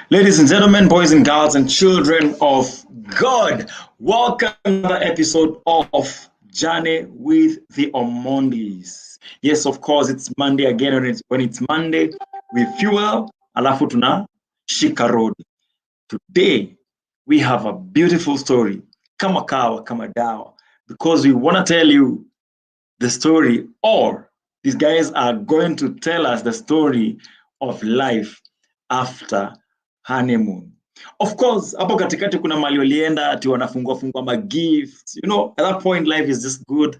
Ladies and gentlemen, boys and girls, and children of God, welcome to another episode of Journey with the Omondis. Yes, of course, it's Monday again. When it's Monday, we fuel, alafu tuna shika road. Today, we have a beautiful story, kama kawa, kama dawa, because we want to tell you the story, or these guys are going to tell us the story of life after honeymoon. Of course, hapo katikati kuna mali walienda ati wanafungua ma gifts. At that point life is just good.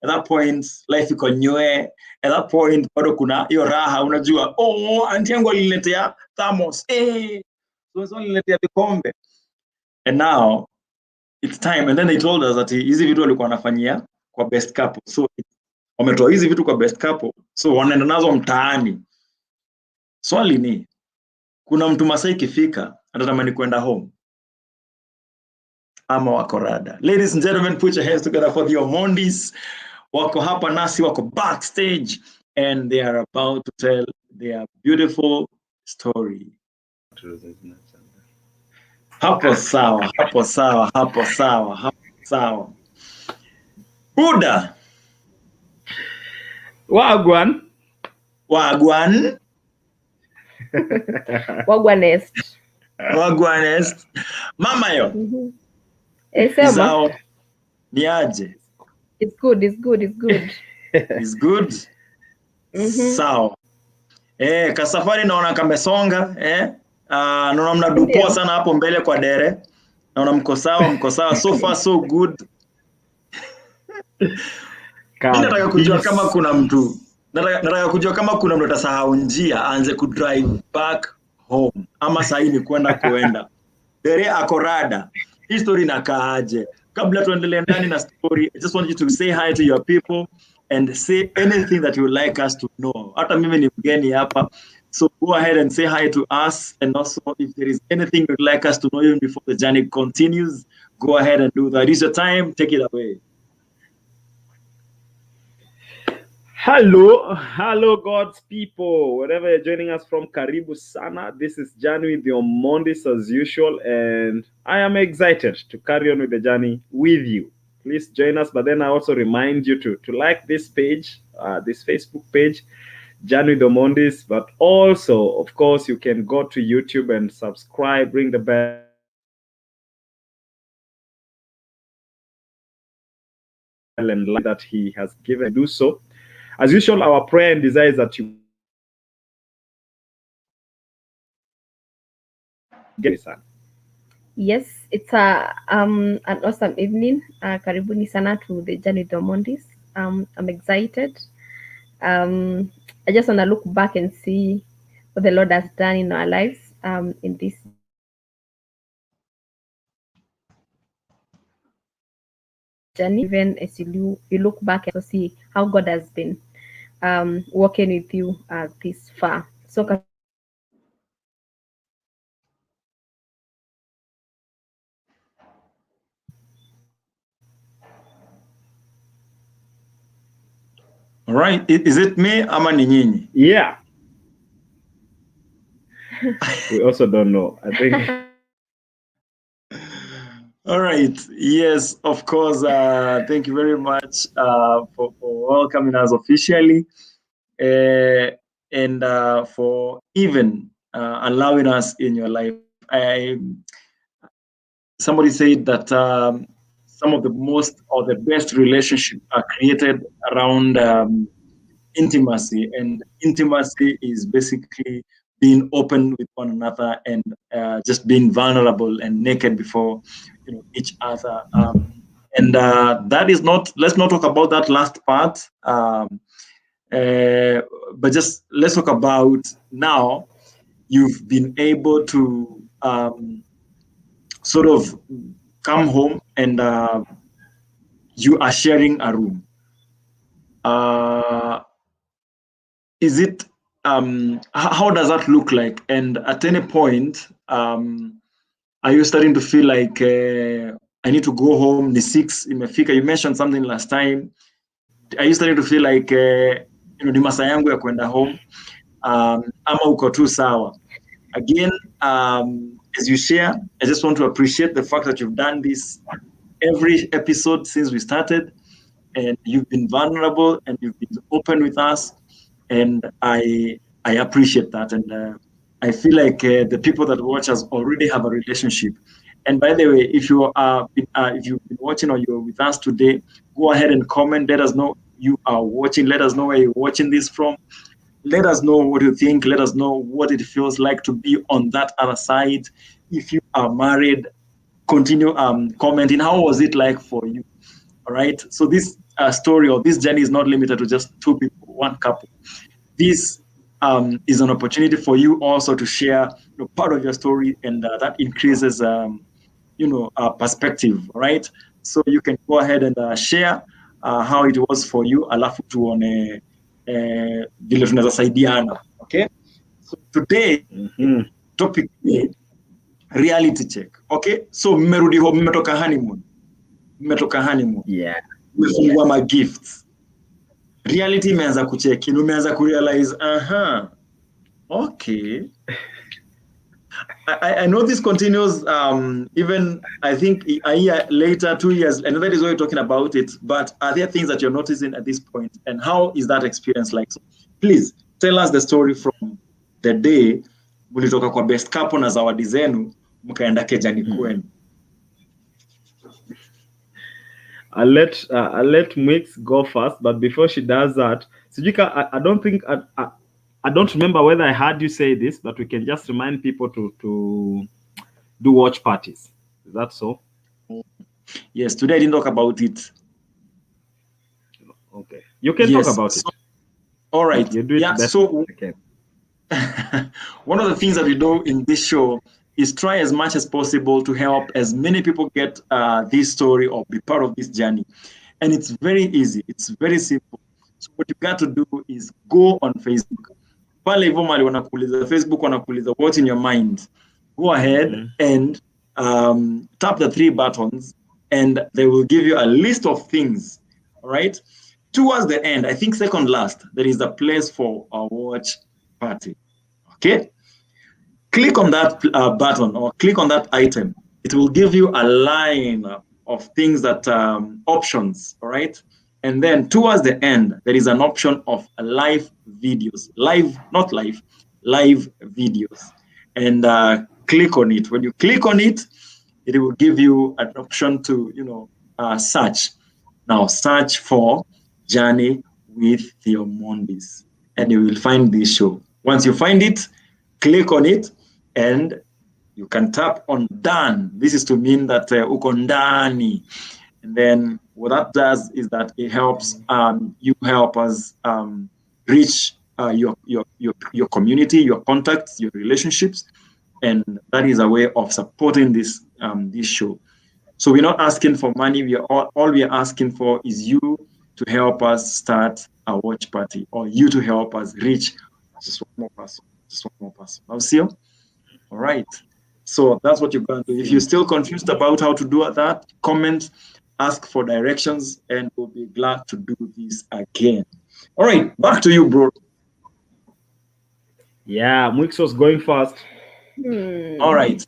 At that point life iko nywe. At that point bado kuna hiyo raha, unajua, aunti yangu aliniletea thermos. So aliniletea vikombe. And now it's time, and then they told us that hizi vitu walikuwa wanafanyia kwa best couple. So wametoa hizi vitu kwa best couple, so wanaenda nazo mtaani. Swali ni, kuna mtu Masai ikifika anatamani kwenda home ama wako rada? Ladies and gentlemen, put your hands together for the Omondis. Wako hapa nasi, wako backstage, and they are about to tell their beautiful story. Hapo sawa, hapo sawa, hapo sawa, hapo sawa. Buddha. Wagwan. Wagwanest. Mama yo. Sema. Ni aje? It's good. It's good? Sawa. Kasafari naona kamesonga, naona mnadupua sana hapo mbele kwa dere. Naona mko sawa, so far so good. Nataka kujua kama kuna mtu atasahau njia aanze kudrive back home, ama sahi ni kuenda dere akorada. Hii story inakaaje? Kabla tuendelee ndani na story, I just want you to say hi to your people and say anything that you would like us to know. Hata mimi ni mgeni hapa, so go ahead and say hi to us, and also if there is anything you'd like us to know even before the journey continues, go ahead and do that. It's your time, take it away. Hello God's people, wherever you're joining us from, karibu sana. This is Journey with the Omondis as usual, and I am excited to carry on with the journey with you. Please join us, but then I also remind you to like this page, this Facebook page, Journey with the Omondis, but also, of course, you can go to YouTube and subscribe, ring the bell, and like that he has given, do so. As usual, our prayer and desire is that you get it. Yes, it's an awesome evening. Karibuni sana to the Journey with the Omondis. I'm excited. I just want to look back and see what the Lord has done in our lives in this journey. Even as you look back and see how God has been working with you this far. So All right, is it me ama ni nyinyi? Yeah. We also don't know, I think. All right. Yes, of course. Thank you very much for welcoming us officially, and for even allowing us in your life. Somebody said that some of the most or the best relationships are created around intimacy, and intimacy is basically being open with one another and just being vulnerable and naked before each other. And that is not, let's not talk about that last part, but just let's talk about now you've been able to sort of come home and you are sharing a room. Is it how does that look like? And at any point, are you starting to feel like I need to go home? The 6 imefika. You mentioned something last time. Are you starting to feel like ni masaa yangu ya kwenda home? Ama uko tu sawa? Again, as you share, I just want to appreciate the fact that you've done this every episode since we started, and you've been vulnerable and you've been open with us, and I appreciate that, and I feel like the people that watch us already have a relationship. And by the way, if you've been watching or you're with us today, go ahead and comment. Let us know you are watching. Let us know where you're watching this from. Let us know what you think. Let us know what it feels like to be on that other side. If you are married, continue commenting. How was it like for you? All right. So this story or this journey is not limited to just two people, one couple. This is an opportunity for you also to share part of your story, and that increases perspective. Right. So you can go ahead and share how it was for you, alafu tuone vile tunaweza saidiana. Okay. So today topic ni reality check. Okay. So mmerudi home, mmetoka honeymoon. Yeah. Mmefungua ma gifts. Reality imeanza kucheck in, umeanza kurealize okay. I know this continues even I think a year later, 2 years, and that is why we're talking about it. But are there things that you're noticing at this point, and how is that experience like? So please tell us the story from the day mulitoka kwa best couple na zawadi zenu mkaenda kejani kwenu. I'll let Mix go first, but before she does that, Sujika, I don't remember whether I heard you say this, but we can just remind people to do watch parties. Is that so? Yes, today I didn't talk about it. Okay, you can talk about it. All right. You do it better. So one of the things that we do in this show is try as much as possible to help as many people get this story or be part of this journey. And it's very easy. It's very simple. So what you got to do is go on Facebook. Pale hivyo mali wanakuuliza Facebook, wanakuuliza what's in your mind. Go ahead and tap the 3 buttons, and they will give you a list of things. All right. Towards the end, I think second last, there is a place for a watch party. Okay. Click on that button or click on that item. It will give you a line of things that options. All right. And then towards the end, there is an option of live videos, live videos, and click on it. When you click on it, it will give you an option to, search. Now search for Journey with the Omondis, and you will find this show. Once you find it, click on it, and you can tap on done. This is to mean that uko ndani. And then what that does is that it helps you help us reach your community, your contacts, your relationships, and that is a way of supporting this show. So we're not asking for money. All we are asking for is you to help us start a watch party, or you to help us reach just one more person. I'll see you. All right. So that's what you're going to do. If you're still confused about how to do that, comment, ask for directions, and we'll be glad to do this again. All right, back to you, bro. Yeah, Mwix was going first. All right.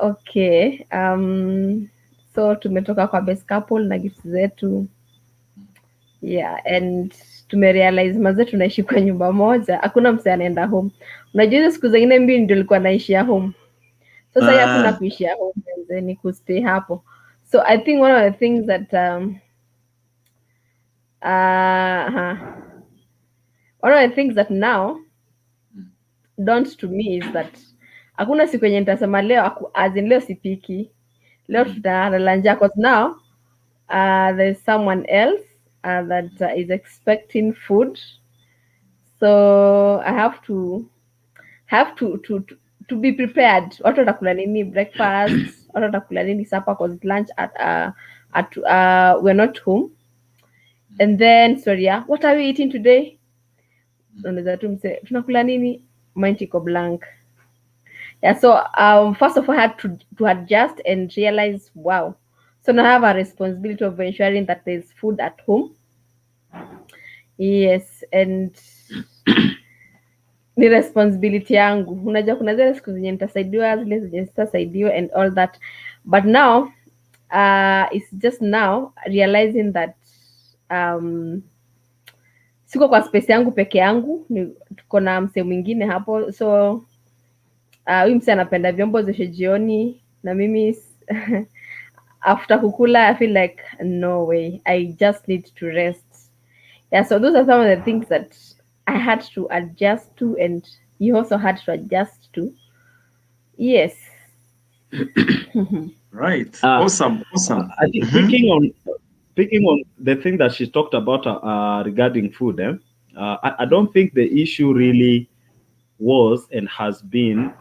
Okay. So tumetoka kwa best couple na gifts zetu. Yeah, and tumerealize maze tunaishi kwa nyumba moja, hakuna mse anaenda home. Unajua hizo siku zingine mbili ndio nilikuwa naishia home. Sasa hakuna kuishia home, ni kustay hapo. So I think one of the things that one of the things that now dawned to me is that hakuna siku yenye nitasema leo leo sipiki, leo tutalala njaa, because now there's someone else that is expecting food, so I have to be prepared. Watu watakula nini breakfast, watu watakula nini supper, because lunch at we're not home. And then sorry, what are we eating today? Unaweza tu mse tunakula nini, mind iko blank. Yeah, so first of all I had to adjust and realize, wow, so now I have a responsibility of ensuring that there's food at home. Yes, and ni responsibility yangu. Unajua kuna zile siku zenye nitasaidiwa, zile zenye sitasaidiwa and all that, but now it's just now realizing that siko kwa space yangu peke yangu, tuko na msee mwingine hapo, so huyu msee anapenda vyombo zishe jioni na mimi after kukula I feel like no way, I just need to rest. Yeah, so those are some of the things that I had to adjust to, and you also had to adjust to. Yes. Right. Awesome. I think picking on the thing that she talked about regarding food, I don't think the issue really was and has been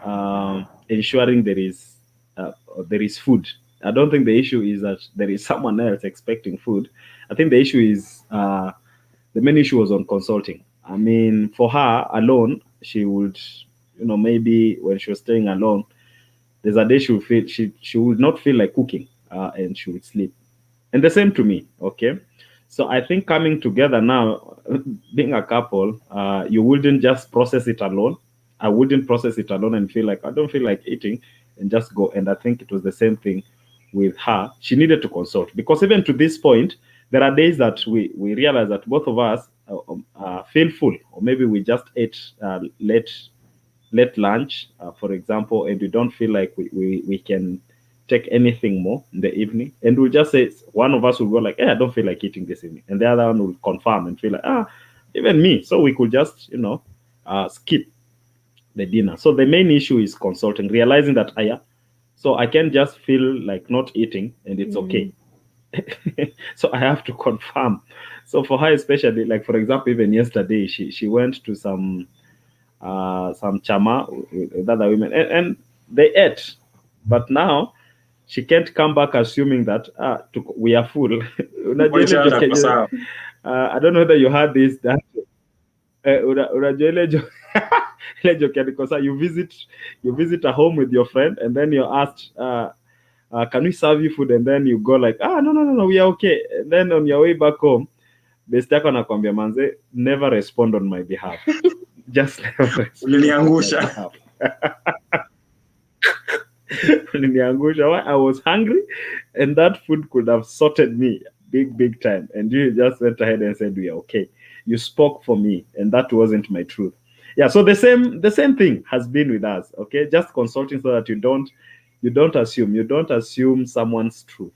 ensuring there is food. I don't think the issue is that there is someone else expecting food. I think the issue is the main issue was on consulting. I mean, for her alone, she would, maybe when she was staying alone, there's a day she would feel she would not feel like cooking, and she would sleep. And the same to me. Okay, so I think coming together now, being a couple, you wouldn't just process it alone. I wouldn't process it alone and feel like I don't feel like eating and just go. And I think it was the same thing with her. She needed to consult, because even to this point, there are days that we realize that both of us feel full, or maybe we just ate late lunch, for example, and we don't feel like we can take anything more in the evening, and we'll just say, one of us will go like, I don't feel like eating this evening, and the other one will confirm and feel like, even me. So we could just skip the dinner. So the main issue is consulting, realizing that so I can just feel like not eating and it's okay. So I have to confirm. So for her especially, like for example, even yesterday she went to some chama with other women, and they ate, but now she can't come back assuming that we are full. I don't know whether you heard this, that you visit a home with your friend, and then you're asked, can we serve you food? And then you go like, no, we are okay. And then on your way back home, best yako anakwambia, manze, never respond on my behalf. Just never respond on my behalf. Why? I was hungry, and that food could have sorted me big time, and you just went ahead and said we are okay. You spoke for me, and that wasn't my truth. Yeah, so the same thing has been with us. Okay, just consulting so that you don't assume someone's truth.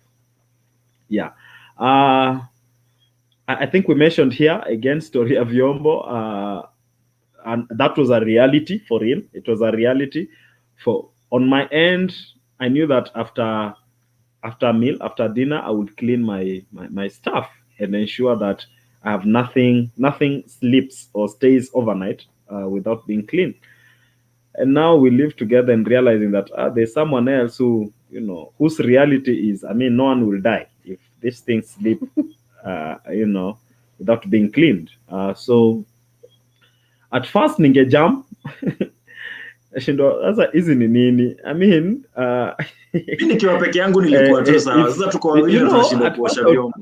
Yeah. I think we mentioned here again story of Vyombo, and that was a reality for real. It was a reality. On my end, I knew that after dinner, I would clean my stuff and ensure that I have nothing sleeps or stays overnight without being cleaned. And now we live together and realizing that there's someone else who, whose reality is, no one will die if these things sleep, without being cleaned. So at first ningejam shindo, sasa hizi ni nini? Mimi nikiwa peke yangu nilikuwa tu sawa. Sasa tuko wawili tunashindwa kuosha vyombo.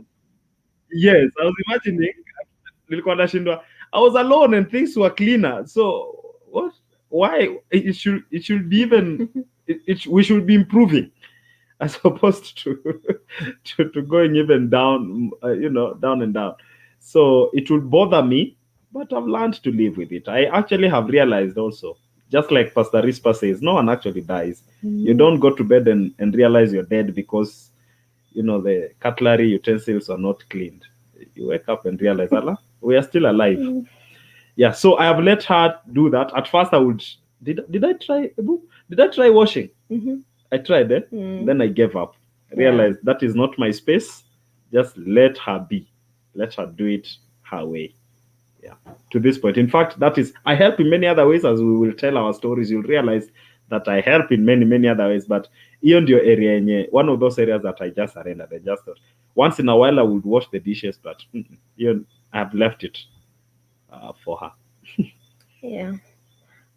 Yes, I was imagining nilikuwa nashindwa. I was alone and things were cleaner. So what? Why it should be even we should be improving as opposed to going even down, down and down. So it would bother me, but I've learned to live with it. I actually have realized also, just like Pastor Rispa says, no one actually dies. You don't go to bed and realize you're dead because the cutlery utensils are not cleaned. You wake up and realize, Allah, we are still alive. Yeah, so I have let her do that. At first, I would. Did I try? Did I try washing? I tried it. Then I gave up. I realized that is not my space. Just let her be. Let her do it her way. Yeah. To this point, in fact, that is I help in many other ways. As we will tell our stories, you'll realize that I help in many other ways. But beyond your area, one of those areas that I just surrendered. I just thought once in a while I would wash the dishes, but I've left it for her. Yeah.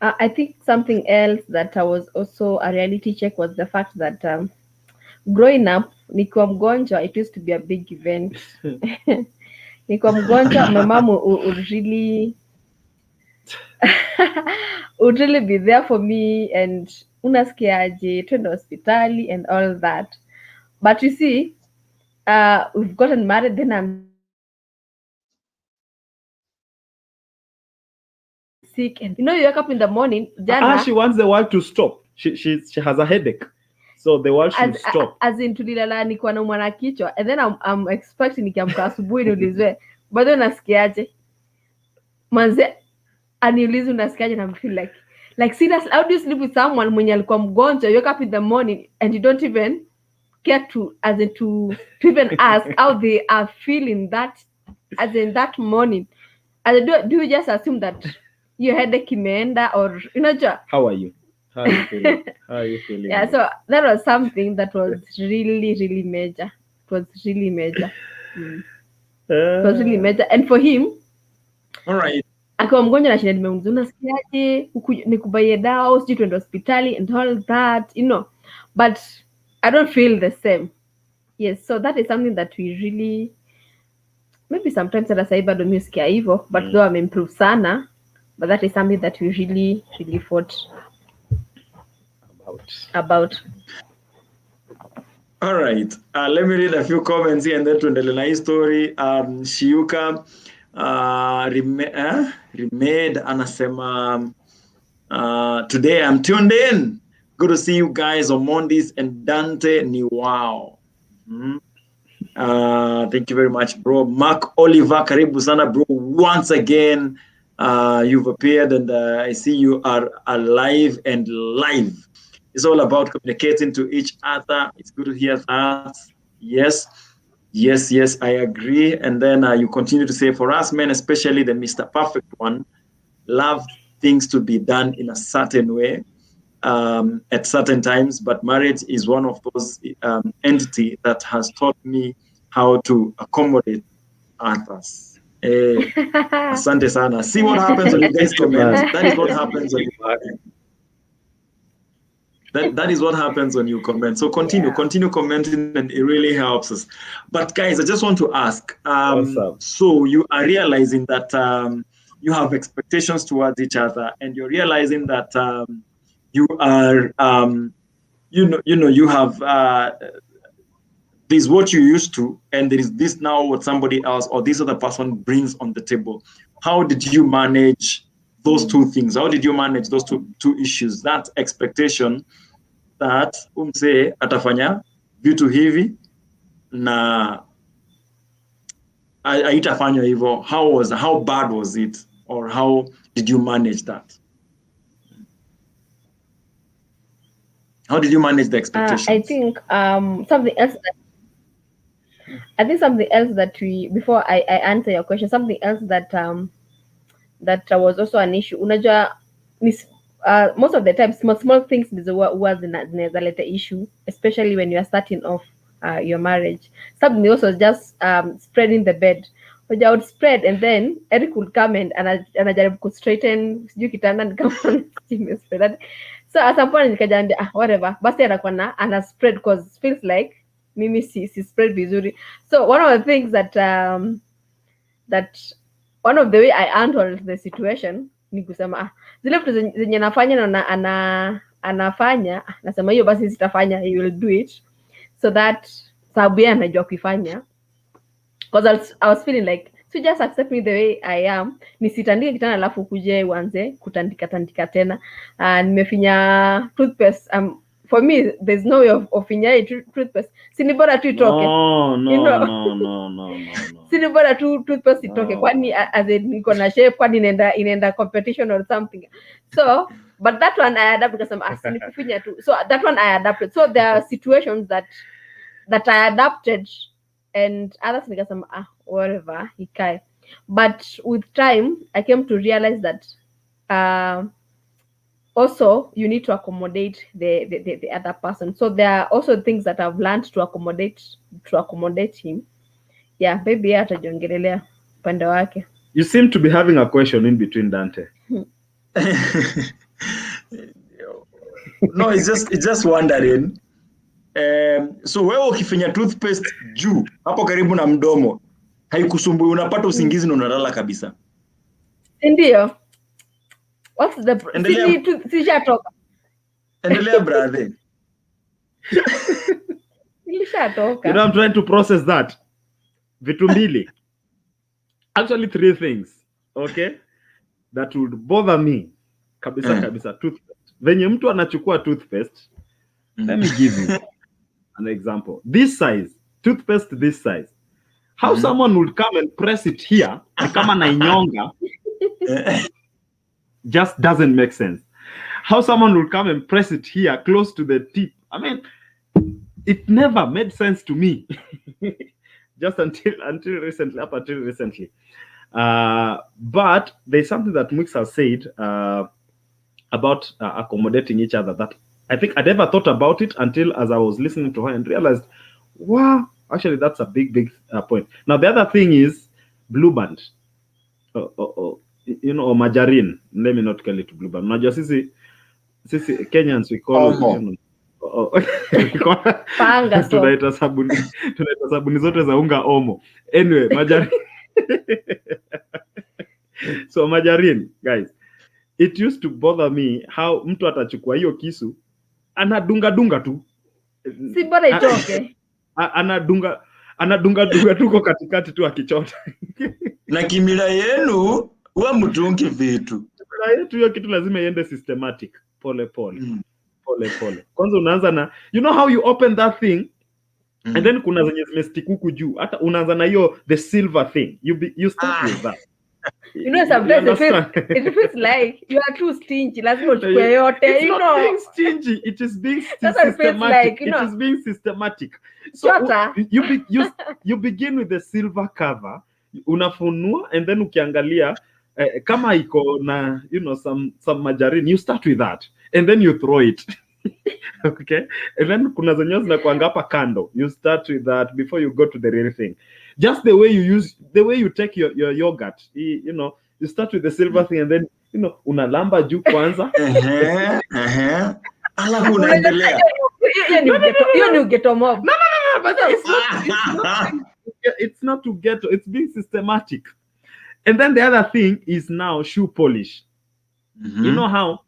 I think something else that was also a reality check was the fact that growing up, nikiwa mgonjwa, it used to be a big event. Nikiwa mgonjwa, my mom would really would really be there for me and unasikiaje, twende hospitali and all that. But you see, we've gotten married, then I'm sick, and you wake up in the morning. Jana, she wants the world to stop. She has a headache, so the world should stop. As in tulilala nikuwa naumwa na kichwa, and then I'm expecting nikiamka asubuhi niulizwe bado nasikiaje, manze aniulize unasikiaje, na feel like seriously, how do you sleep with someone mwenye alikuwa mgonjwa, you wake up in the morning and you don't even care to even ask how they are feeling that as in that morning. Do you just assume that your headache imeenda, or how are you feeling? How are you feeling? Yeah, so that was something that was really major. It was really major. It was really major, and for him, all right, akiwa mgonjwa na shida, nimemuuliza unasikiaje, nikubaie dawa, sijui twende hospitali and all that, but I don't feel the same. Yes, so that is something that we really, maybe sometimes hata sasa bado mimi sikia hivyo, but though I'm improved sana, but that is something that we really fought about. All right, let me read a few comments here and then tuendelee na hii story. Shiuka Remade anasema today I'm tuned in. Good to see you guys. Omondis and Dante ni wow. Thank you very much, bro. Mark Oliver, karibu sana, bro. Once again, you've appeared and I see you are alive and live. It's all about communicating to each other. It's good to hear that. Yes, I agree. And then you continue to say, for us men, especially the Mr. Perfect one, love things to be done in a certain way at certain times. But marriage is one of those entity that has taught me how to accommodate others. Asante sana. See what happens when you guys comment. That is what happens when you That is what happens when you comment. So continue commenting, and it really helps us. But guys, I just want to ask. So you are realizing that you have expectations towards each other, and you're realizing that you are, you have this is what you used to, and there is this now what somebody else or this other person brings on the table. How did you manage those two things? How did you manage those two issues? That expectation that umse atafanya vitu hivi na haitafanywa hivyo. How bad was it, or how did you manage that? How did you manage the expectations? I think something else that we, before I answer your question, something else that was also an issue. Unajua, most of the time small things huwa zinaweza leta issue, especially when you are starting off your marriage. Something also just spreading the bed. I would spread, and then Eric would come and anajaribu ku straighten sijui kitanda nikama spread. So at some point nikajaambia whatever, basi anakuwa ana spread because feels like mimi si spread vizuri. So one of the things that one of the way I handled the situation ni kusema zile vitu zenye nafanya na anafanya, nasema hiyo basi sitafanya, you will do it, so that sababu yeye anajua kuifanya, because I was feeling like, so just accept me the way I am, nisitandike kitana alafu kuje uanze kutandika tena. Nimefinya toothpaste, for me there's no way of finya toothpaste, sini bora tu itoke. No. Sini bora tu toothpaste itoke, kwani as niko na shape, kwani inaenda competition or something. So but that one I adapt because I'm asking kufinya tu, so that one I adapted. So there are situations that I adapted, and others nikasema whatever ikae. But with time I came to realize that also you need to accommodate the other person. So there are also things that I've learned to accommodate him. Yeah, maybe atajiongelelea upande wake. You seem to be having a question in between, Dante. No, it's just wondering. So wewe ukifinya toothpaste juu hapo karibu na mdomo haikusumbui, unapata usingizi na unalala kabisa? Ndio. What's the sishatoka? Endelea brother. Ilishatoka. You know, I'm trying to process that. Vitu mbili. Actually 3 things, okay, that would bother me. Kabisa, toothpaste. Venye mtu anachukua toothpaste, let me give you an example. This size, toothpaste this size. How someone would come and press it here, kama na inyonga, just doesn't make sense. How someone would come and press it here close to the tip. I mean, it never made sense to me. Just until recently, up until recently. But there's something that Mix has said about accommodating each other that I think I never thought about it until as I was listening to her and realized, wow, actually that's a big point. Now the other thing is blue band, you know, or margarine. Let me not call it blue band. Najua sisi Kenyans we call it, tunaita sabuni zote za unga omo. Anyway, margarine. So margarine, guys, it used to bother me how mtu atachukua hiyo kisu anadunga tu, si bora itoke, anadunga tuko katikati tu akichota. Na kimila yenu huwa mtungi vitu. Kimila yetu hiyo kitu lazima iende systematic, pole. Kwanza unaanza na, you know how you open that thing and then kuna zenye zimestick huku juu, hata unaanza na hiyo the silver thing, you start with that. You know, sometimes it feels like you are too stingy. Lazima uchukue yote, it's you not know. being stingy, it is being That's what it feels systematic. like, you know. It is being systematic. So you begin with the silver cover, unafunua, and then ukiangalia kama iko na, you know, some margarine, you start with that and then you throw it. Okay, and then kuna zenye zinakuanga hapa kando, you start with that before you go to the real thing. Just the way you take your yogurt, you know, you start with the silver thing and then, you know, unalamba juu kwanza. Alafu unaendelea. Hiyo ni ugeto mob. No, but it's not to get, it's being systematic. And then the other thing is now shoe polish. You know how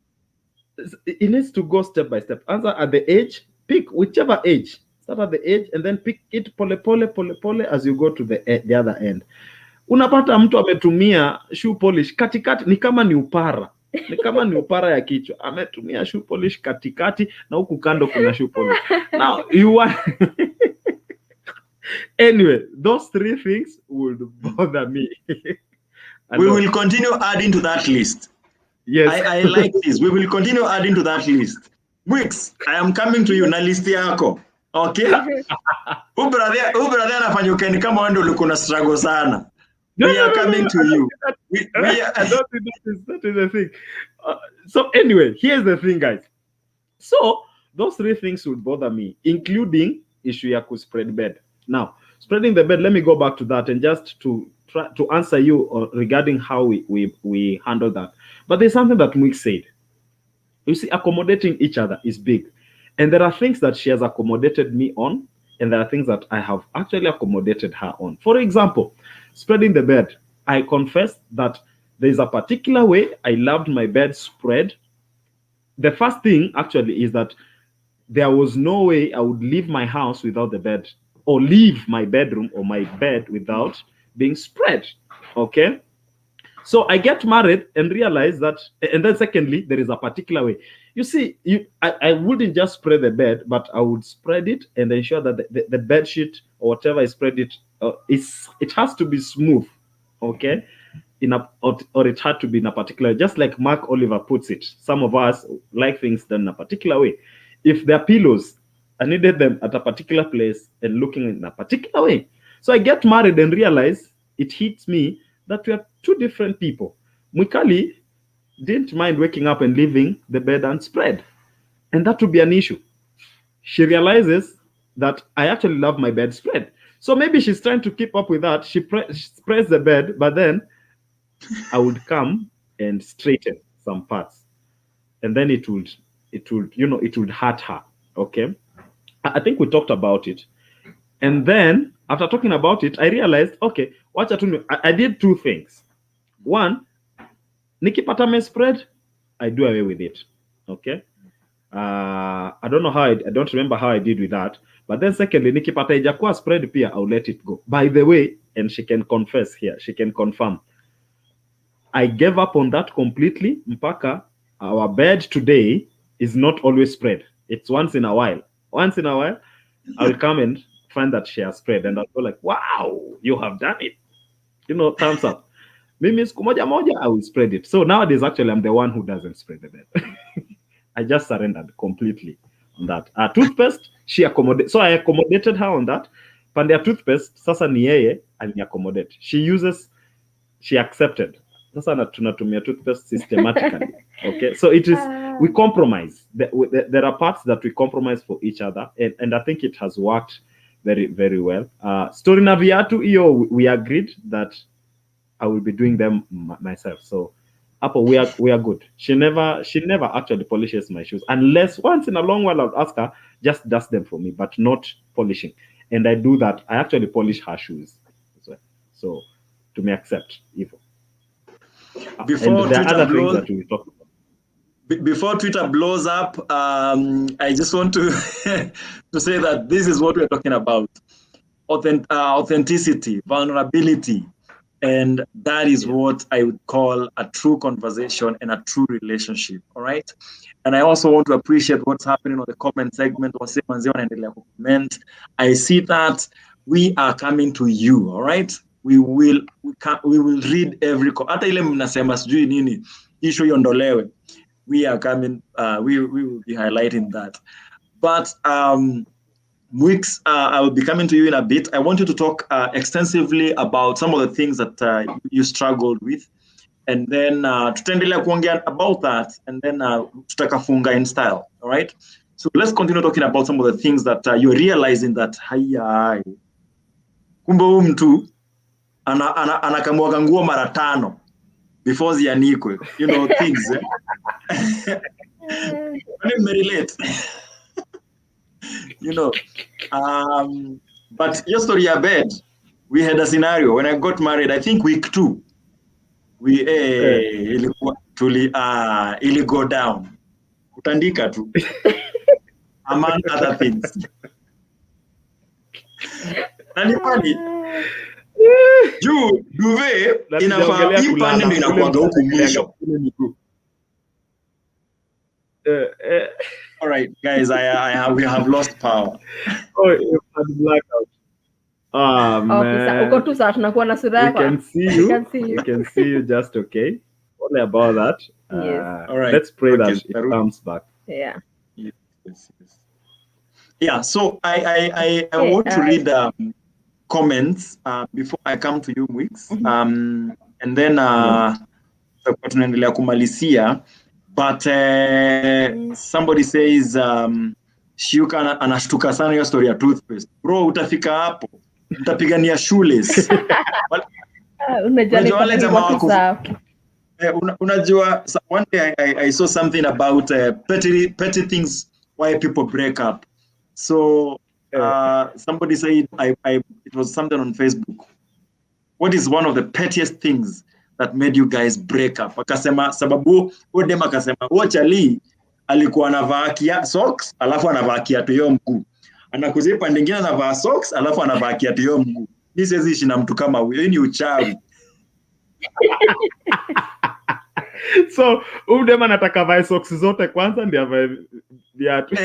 it needs to go step by step. Answer at the edge, pick whichever edge. Start at the edge and then pick it pole as you go to the other end. Unapata mtu ametumia shoe polish katikati, ni kama ni upara. Ni kama ni upara ya kichwa. Ametumia shoe polish katikati na huku kando kuna shoe polish. Now you want anyway, those 3 things would bother me. We will continue adding to that list. Yes. I like this. We will continue adding to that list. Wix, I am coming to you na list yako. Okay? Brother anafanya ukeni kama wewe ndio ulikuwa na struggle sana. We are coming to you. I don't think that is the thing. So anyway, here's the thing, guys. So those 3 things would bother me, including issue ya ku spread bed. Now, spreading the bed, let me go back to that and just to try to answer you regarding how we handle that. But there's something that Mwik said. You see, accommodating each other is big. And there are things that she has accommodated me on, and there are things that I have actually accommodated her on. For example, spreading the bed. I confess that there's a particular way I loved my bed spread. The first thing actually is that there was no way I would leave my house without the bed, or leave my bedroom or my bed without being spread. Okay? So I get married and realize that, and then secondly, there is a particular way. You see, I wouldn't just spread the bed, but I would spread it and ensure that the bed sheet or whatever I spread it, it has to be smooth, okay? Or it had to be in a particular way, just like Mark Oliver puts it. Some of us like things done in a particular way. If they're pillows, I needed them at a particular place and looking in a particular way. So I get married and realize it hits me that we are 2 different people. Mwikali didn't mind waking up and leaving the bed unspread. And that would be an issue. She realizes that I actually love my bed spread. So maybe she's trying to keep up with that. She spreads the bed, but then I would come and straighten some parts. And then it would hurt her. Okay? I think we talked about it. And then after talking about it, I realized, okay, I did 2 things. One, nikipata me spread, I do away with it. Okay. I don't know how I don't remember how I did with that. But then secondly, nikipata ijakuwa spread pia, I'll let it go. By the way, and she can confess here, she can confirm. I gave up on that completely. Mpaka our bed today is not always spread. It's once in a while. Once in a while, I will come and find that she has spread, and I'll go like, "Wow, you have done it!" You know, thumbs up. Mimi siku moja moja, I will spread it. So nowadays, actually, I'm the one who doesn't spread the bed. I just surrendered completely on that. Toothpaste, she accommodated. So I accommodated her on that. Pande ya toothpaste, sasa ni yeye alini-accommodate. She accepted. Sasa tunatumia toothpaste systematically. Okay, so it is, we compromise. There are parts that we compromise for each other, and I think it has worked very, very well. Story na viatu, we agreed that I will be doing them myself. So we are good. She never actually polishes my shoes unless once in a long while I'll ask her, just dust them for me, but not polishing. And I do that. I actually polish her shoes as well. So to me, accept evil. Before there are other things that we talk about. Before Twitter blows up, I just want to to say that this is what we're talking about: authenticity, vulnerability. And that is what I would call a true conversation and a true relationship. All right. And I also want to appreciate what's happening on the comment segment. I see that we are coming to you. All right. We will read every hata ile mnasema sijui nini issue iondolewe. We are coming, we will be highlighting that. But Mwix, I will be coming to you in a bit. I want you to talk extensively about some of the things that you struggled with. And then tutaendelea kuongea about that. And then tutakafunga in style. All right? So let's continue talking about some of the things that you're realizing that kumbe huyu mtu anakamua nguo mara 5 before zianikwe. You know, things. Relate. You know, but your story a bed, we had a scenario when I got married. I think week 2, we ili go down, kutandika tu, among other things. And funny, juu duve inafaa ipande ndio inakuanga huku mwisho. All right, guys, we have lost power. Oh, you had blackout. Man. Uko tu sawa tunakuwa na sura yako. We can see you. We can see you just okay. Only about that. Yes. All right. Let's pray that it comes back. Yeah. Yes. Yeah. So I want to read comments before I come to you, Mwix. And then tunaendelea kumalizia. But somebody says Shiuka anashtuka sana hiyo story ya toothpaste. Bro, utafika hapo. Utapigania shoeless. Unajua one day I saw something about petty things why people break up. So somebody said it was something on Facebook. What is one of the pettiest things that made you guys break up? Akasema sababu dem akasema Chali alikuwa anavaa socks alafu anavaa kiatu hiyo mguu. Anakuzipa pande nyingine anavaa socks alafu anavaa kiatu hiyo mguu. Mimi siwezi ishi na mtu kama huyo. Ni uchawi. So dem anataka vae socks zote kwanza ndio avae viatu.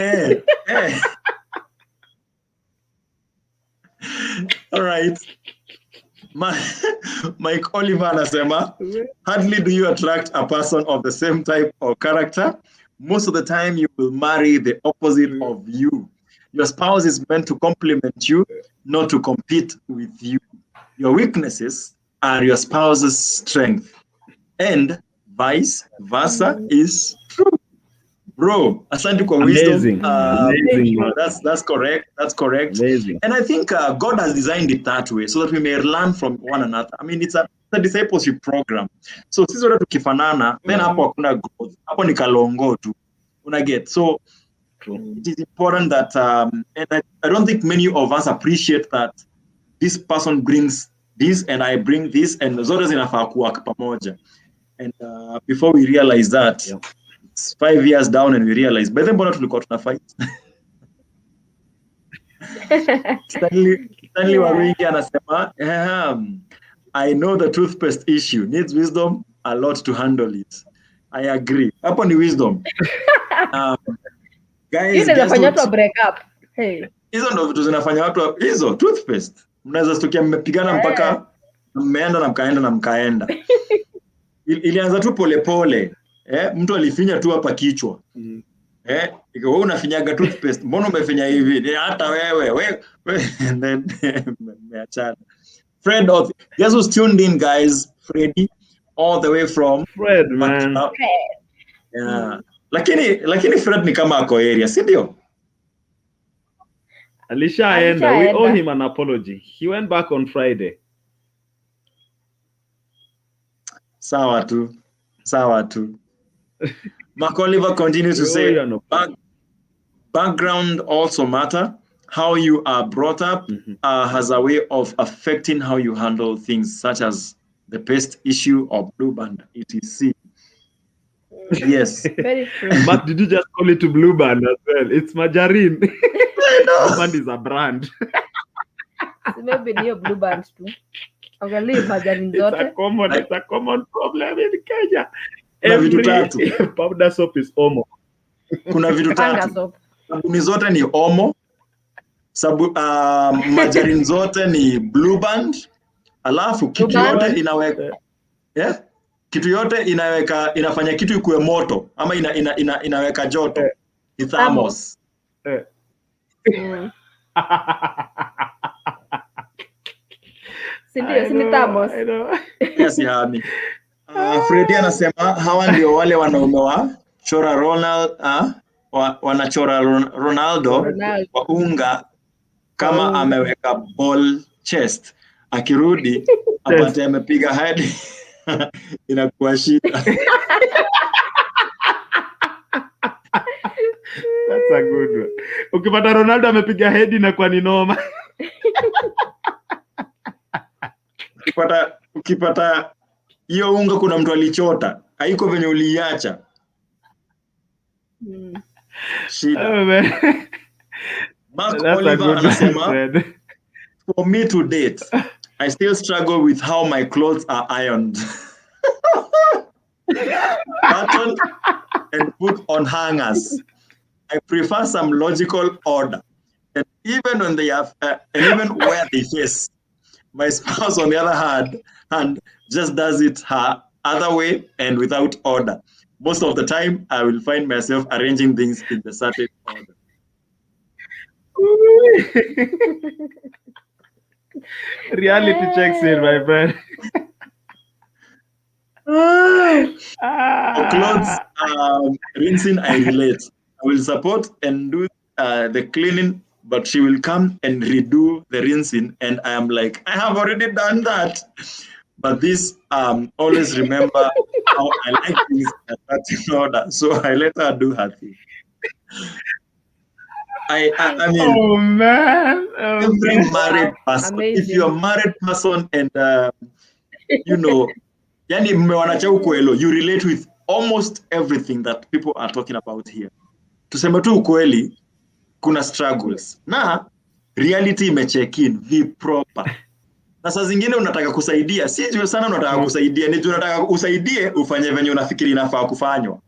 All right. Mike Oliver anasema, hardly do you attract a person of the same type or character. Most of the time you will marry the opposite of you. Your spouse is meant to complement you, not to compete with you. Your weaknesses are your spouse's strength. And vice versa is true. Bro, asante kwa wisdom. Amazing. That's correct. That's correct. Amazing. And I think God has designed it that way so that we may learn from one another. I mean, it's a discipleship program. So sisi wote tukifanana, then hapo hakuna growth. Hapo ni kalongo tu. Una get. So it is important that and I don't think many of us appreciate that this person brings this and I bring this and zote zinafaa kuwa pamoja. And before we realize that, it's 5 years down and we realize by then mbona tulikuwa tuna fight. Stanley Warwingi anasema I know the toothpaste issue needs wisdom a lot to handle it. I agree. Hapo ni wisdom. Guys, inafanya watu break up. Hey. Hizo ndo vitu zinafanya watu hizo toothpaste. Mnaweza stukia mmepigana mpaka mmeenda na mkaenda. Ilianza tu polepole. Mtu alifinya tu hapa kichwa. Wewe unafinyaga toothpaste, mbona umefinya hivi? Hata wewe and then meachana. Fred, guess who's tuned in, guys? Freddy, all the way from Fred, man. Yeah. Lakini Fred ni kama ako area, si ndio? Alishaenda. We owe him an apology. He went back on Friday. Sawa tu. Mark Oliver continues to say, background also matter. How you are brought up has a way of affecting how you handle things, such as the pest issue or blue band, etc. Yes. Very true. But did you just call it blue band as well? It's margarine. Blue band is a brand. Maybe near blue band too. Angalia margarine zote. It's a common problem in Kenya. Every powder soap is Omo. Kuna vitu tatu. Sabuni zote ni Omo. Margarine zote ni blue band. Alafu kitu yote inaweka kitu yote inafanya kitu ikuwe moto ama inaweka joto. Ni thermos. Sindio, thermos. Yes, Hami. Freddy anasema hawa ndio wale wanaume wa chora wanachora Ronaldo kwa unga kama ameweka ball chest, akirudi apate amepiga head inakuwa shida. That's a good one. Ukipata Ronaldo amepiga head inakuwa ni noma. Ukipata hiyo unga kuna mtu alichota, haiko venye uliacha. Shida. Mark Oliver anasema, for me to date, I still struggle with how my clothes are ironed. Buttoned and put on hangers. I prefer some logical order. And even when they have, even where they face, my spouse on the other hand just does it her other way and without order. Most of the time, I will find myself arranging things in the certain order. Reality checks in, my friend. Clothes rinsing, I relate. I will support and do the cleaning, but she will come and redo the rinsing, and I am like, I have already done that. But this always remember how I like things in order, so I let her do her thing. I mean, oh man, every married person, amazing. If you're a married person and you know, yani mmewacha ukweli, you relate with almost everything that people are talking about here. Tuseme tu ukweli, kuna struggles na reality imecheck in proper. Na saa zingine unataka kusaidia, si juu sana unataka kusaidia, ni juu unataka usaidie ufanye venye unafikiri inafaa kufanywa.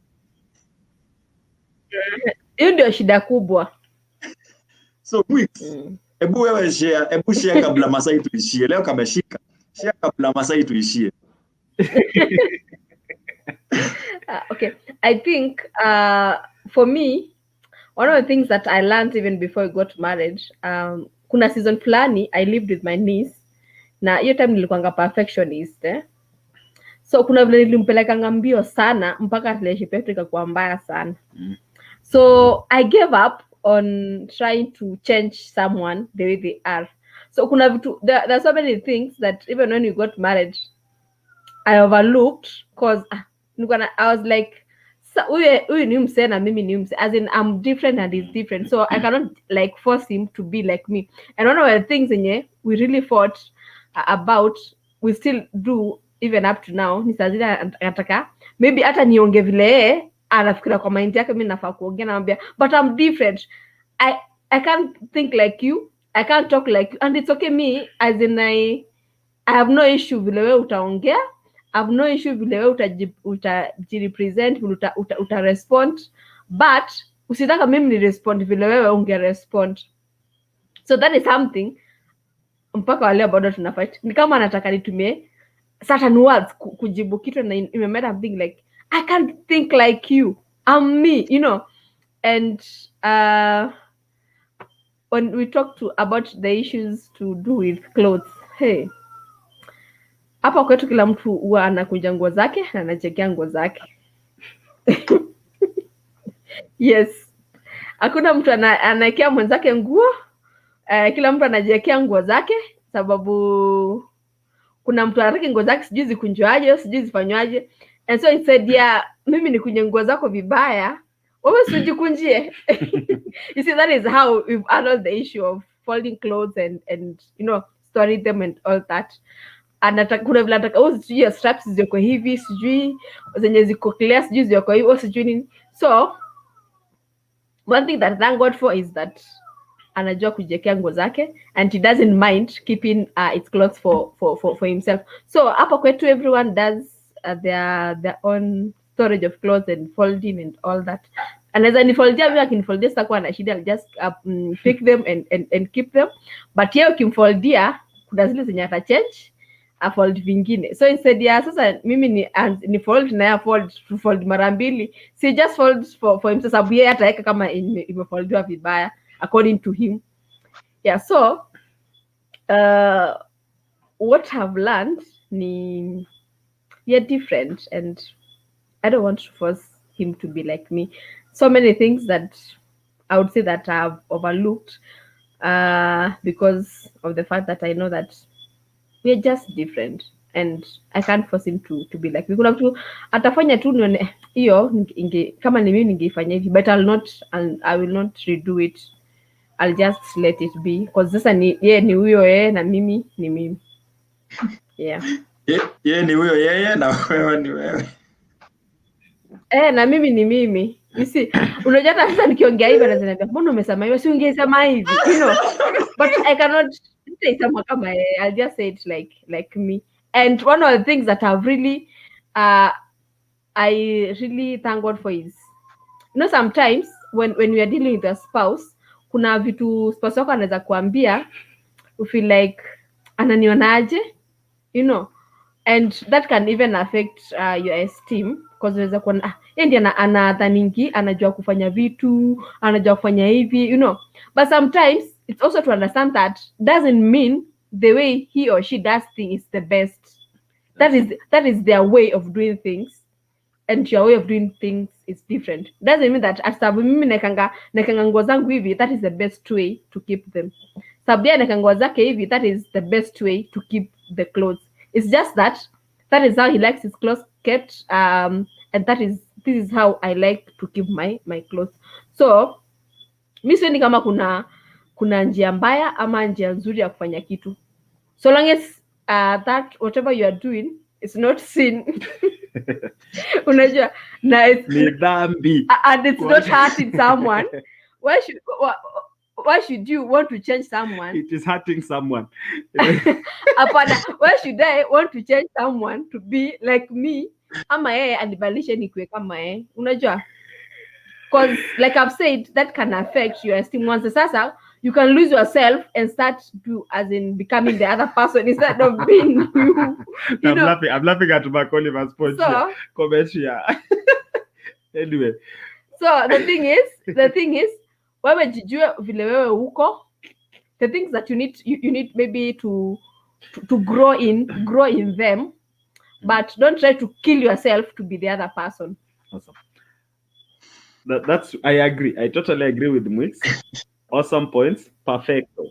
Hiyo ndio shida kubwa. So hebu wewe share kabla masaa tuishie. Leo kameshika. Share kabla masaa tuishie. Okay, I think for me, one of the things that I learned even before I got married, kuna season fulani I lived with my niece, na hiyo time nilikuwanga perfectionist. So kuna vile nilimpeleka mbio sana mpaka relationship yetu ikakuwa mbaya sana. So I gave up on trying to change someone the way they are. So kuna vitu, there are so many things that even when we got married, I overlooked because I was like, huyu ni mse na mimi ni mse, as in I'm different and he's different, so I cannot like force him to be like me. And one of the things we really fought about, we still do even up to now, ni saa zile anataka maybe hata nionge vile anafikira kwa mind yake mimi nafaa kuongea, namwambia but I'm different. I can't think like you, I can't talk like you, and it's okay. Me as in I have no issue vile wewe utaongea, I have no issue vile wewe utajirepresent, vile uta respond, but usitaka mimi ni respond vile wewe unge respond. So that is something mpaka wale bado tuna fight. Ni kama anataka nitumie certain words kujibu kitu, na imemade a thing like I can't think like you, I'm me, you know. And when we talk about the issues to do with clothes, hey, hapa kwetu kila mtu huwa anakunja nguo zake na anachekea nguo zake. Yes, hakuna mtu anaekea mwenzake nguo. Kila mtu anajiwekea nguo zake, sababu kuna mtu anataka nguo zake sijui zikunjwaje, sijui zifanywaje. And so instead ya mimi nikunje nguo zako vibaya, wewe usijikunjie. You see, that is how we've handled the issue of folding clothes and you know, storing them and all that. Kuna vile nataka sijui straps ziko hivi, sijui zenye ziko clear, sijui ziko hivi, sijui nini. So one thing that thank God for is that anajua kujiwekea nguo zake, and he doesn't mind keeping its clothes for himself. So hapa kwetu everyone does their own storage of clothes and folding and all that. Anaweza nifoldia mimi, akinifoldia sasa kwa na shida, I'll just pick them and keep them. But yeye ukimfoldia kuna zile zenye ata change fold vingine. So instead ya sasa mimi ni fold na ya fold mara mbili, si just fold for himself, sababu yeye ataweka kama imefoldiwa vibaya according to him. Yeah, so what I've learned ni you're different, and I don't want to force him to be like me. So many things that I would say that I've overlooked because of the fact that I know that we're just different, and I can't force him to be like me. Kuna mtu atafanya tu nione hiyo kama ni mimi ningeifanya hivi, but I will not redo it. I'll just let it be, because sasa ni yeye ni huyo na mimi ni mimi. Yeah. Yeye ni huyo yeye na wewe ni wewe. Na mimi ni mimi. You see, unajua hata sasa nikiongea hivi ananiambia, "Mbona umesema hiyo? Si ungesema hivi." You know. But I cannot say something kama I'll just say it like me. And one of the things that I've really I really thank God for is, you know, sometimes when we are dealing with a spouse, kuna vitu spouse wako anaweza kuambia you feel like ananionaje, you know, and that can even affect your esteem, because unaweza kuona yeye ndiye anadhaningi anajua kufanya vitu, anajua kufanya hivi, you know. But sometimes it's also to understand that doesn't mean the way he or she does things is the best. That is their way of doing things, and your way of doing things is different. Doesn't mean that sababu mimi nekanga nguo zangu hivi, that is the best way to keep them. Sababu yeye nekanga nguo zake hivi, that is the best way to keep the clothes. It's just that is how he likes his clothes kept, and this is how I like to keep my clothes. So mimi sioni kama kuna njia mbaya ama njia nzuri ya kufanya kitu, so long as that whatever you are doing is not sin. Unajua, na ni dhambi, and it's not hurting someone. Why should you want to change someone? It is hurting someone. Why should I want to change someone to be like me? Ama yeye anibadilishe nikuwe kama yeye. Unajua? Because like I've said, that can affect your esteem. Once sasa, you can lose yourself and start to, as in, becoming the other person instead of being you. I'm laughing at Macaulay Masponge. So, Commercial. Anyway. So the thing is, wewe jijue vile wewe uko, the things that you need maybe to grow in them, but don't try to kill yourself to be the other person. Awesome. That's I agree. I totally agree with Mwix. Awesome points. Perfecto.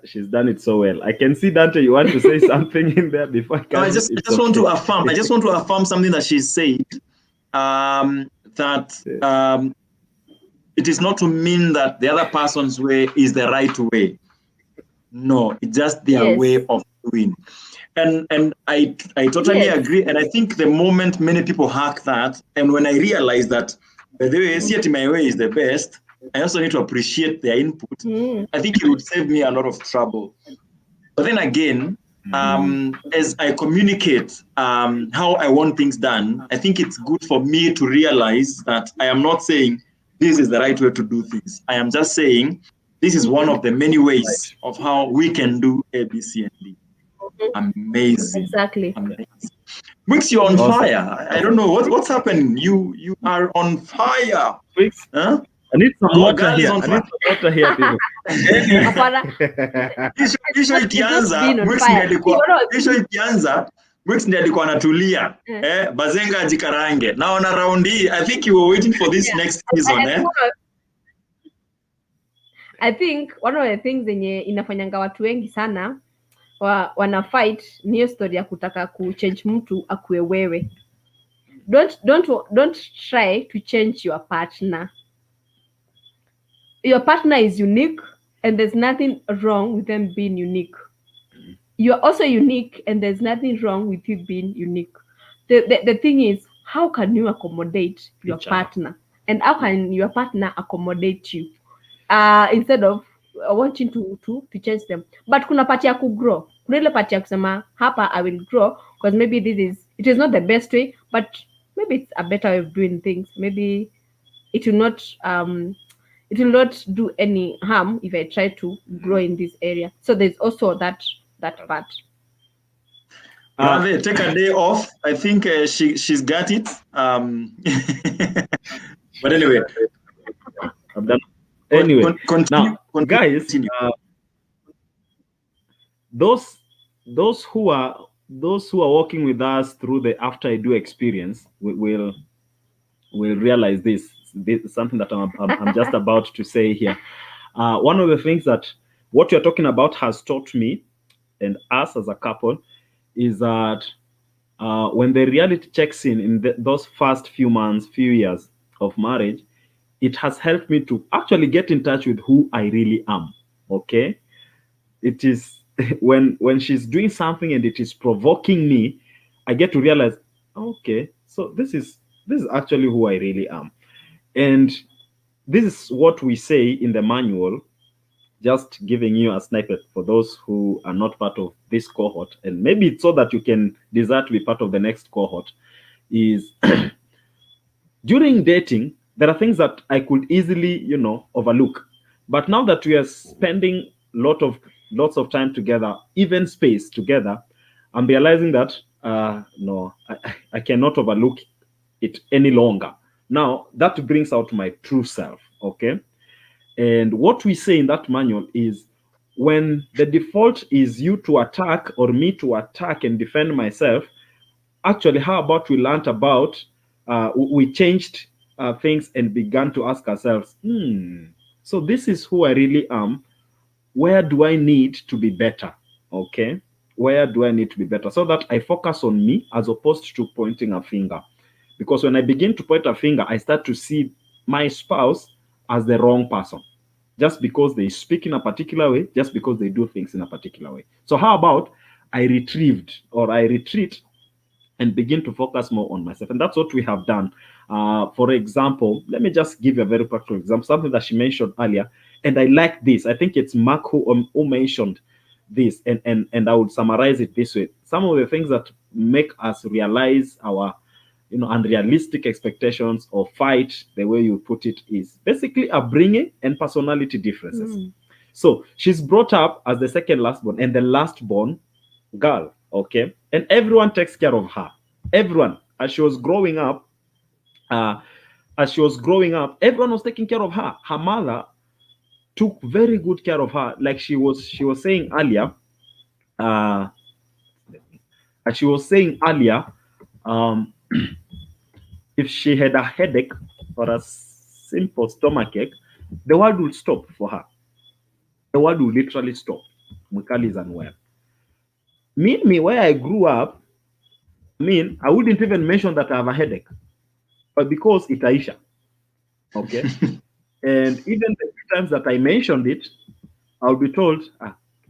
She's done it so well. I can see, Dante, you want to say something in there before I just want to affirm. I just want to affirm something that she said. That it is not to mean that the other person's way is the right way. No, it's just their way of doing. And I totally Yes. agree. And I think the moment many people hack that, and when I realize that, by the way, see it my way is the best, I also need to appreciate their input. I think it would save me a lot of trouble. But then again, as I communicate how I want things done, I think it's good for me to realize that I am not saying this is the right way to do things. I am just saying this is one of the many ways of how we can do A, B, C, and D. Amazing. Exactly. Amazing. Mix, you're on Awesome. fire. I don't know what's happening. You are on fire. Mix, Huh? I need some Our water girl is here. on I need fire. some water here, people. Hapana. Hisho It's not ikianza being on Mwix fire. ndiye alikuwa You know, hisho ikianza Mwix ndiye alikuwa anatulia Bazenga ajikarange. Naona round hii I think you were waiting for this next season I think one of the things zenye inafanyanga watu wengi sana wana fight ni hiyo story ya kutaka kuchange mtu akue wewe. Don't try to change your partner. Your partner is unique and there's nothing wrong with them being unique. You're also unique and there's nothing wrong with you being unique. The thing is, how can you accommodate your partner? And how can your partner accommodate you? Instead of wanting to change them. But kuna part ya kugrow. Kuna ile part ya kusema hapa I will grow because maybe it is not the best way, but maybe it's a better way of doing things. Maybe it will not do any harm if I try to grow in this area. So there's also that part. Brave, take a day off. I think she's got it. But anyway, I'm done. Anyway, continue, now, guys, those who are working with us through the After I Do experience will realize this is something that I'm just about to say here. One of the things that what you're talking about has taught me and us as a couple is that when the reality checks in those first few months, few years of marriage, it has helped me to actually get in touch with who I really am. Okay, it is when she's doing something and it is provoking me, I get to realize, okay, so this is actually who I really am. And this is what we say in the manual, just giving you a snippet for those who are not part of this cohort, and maybe it's so that you can desire to be part of the next cohort, is during dating, there are things that I could easily, overlook. But now that we are spending lots of time together, even space together, I'm realizing that no, I cannot overlook it any longer. Now that brings out my true self. Okay. And what we say in that manual is, when the default is you to attack or me to attack and defend myself, actually, how about we learned about, we changed things and began to ask ourselves, so this is who I really am. Where do I need to be better? Okay. Where do I need to be better? So that I focus on me as opposed to pointing a finger. Because when I begin to point a finger, I start to see my spouse as the wrong person, just because they speak in a particular way, just because they do things in a particular way. So how about I retreat and begin to focus more on myself? And that's what we have done. For example, let me just give you a very practical example, something that she mentioned earlier. And I like this. I think it's Mark who mentioned this. And I would summarize it this way. Some of the things that make us realize our unrealistic expectations or fight, the way you put it, is basically upbringing and personality differences. So she's brought up as the second last born and the last born girl. Okay. And everyone takes care of her. Everyone, as she was growing up, everyone was taking care of her. Her mother took very good care of her. Like she was saying earlier, if she had a headache or a simple stomachache, the world would stop for her. The world would literally stop. Mukali is unwell. Me, where I grew up, I wouldn't even mention that I have a headache, but because it's Aisha. Okay. And even the times that I mentioned it, I'll be told,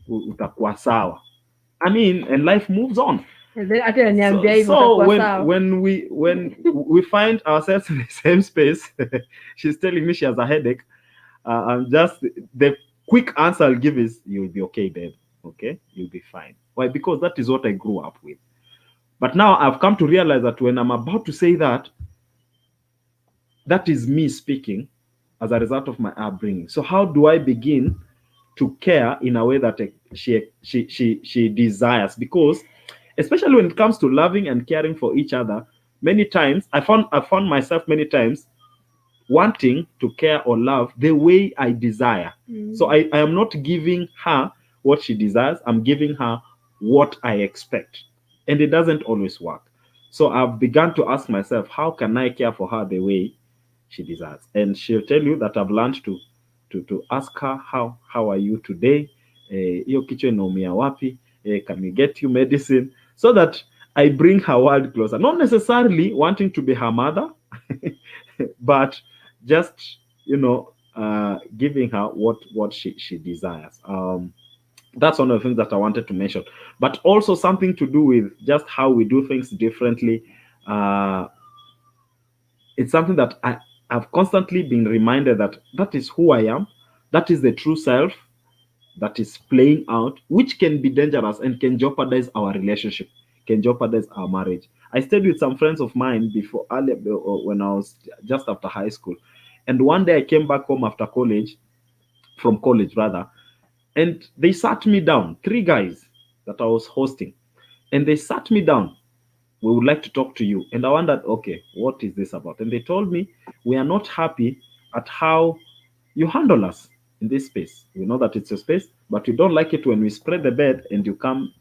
utakuwa sawa. I mean, and life moves on. And then hata ananiambia hivyo So utakuwa sawa. when we find ourselves in the same space, she's telling me she has a headache. And just the quick answer I'll give is, you'll be okay, babe. Okay, you'll be fine. Why? Because that is what I grew up with. But now I've come to realize that when I'm about to say that, that is me speaking as a result of my upbringing. So how do I begin to care in a way that she desires? Because especially when it comes to loving and caring for each other, many times I found myself many times wanting to care or love the way I desire. So I am not giving her what she desires, I'm giving her what I expect. And it doesn't always work. So I've begun to ask myself, how can I care for her the way she desires? And she'll tell you that I've learned to ask her, how are you today? Hiyo kichwa inaumia wapi? Can we get you medicine? So that I bring her world closer. Not necessarily wanting to be her mother, but just, giving her what she desires. That's one of the things that I wanted to mention. But also something to do with just how we do things differently. It's something that I've constantly been reminded that is who I am. That is the true self that is playing out, which can be dangerous and can jeopardize our relationship, can jeopardize our marriage. I stayed with some friends of mine before, earlier, when I was just after high school. And one day I came back home after college, from college rather, and they sat me down, 3 guys that I was hosting, and they sat me down. We would like to talk to you. And I wondered, okay, what is this about? And they told me, we are not happy at how you handle us in this space. We know that it's your space, but we don't like it when we spread the bed and you come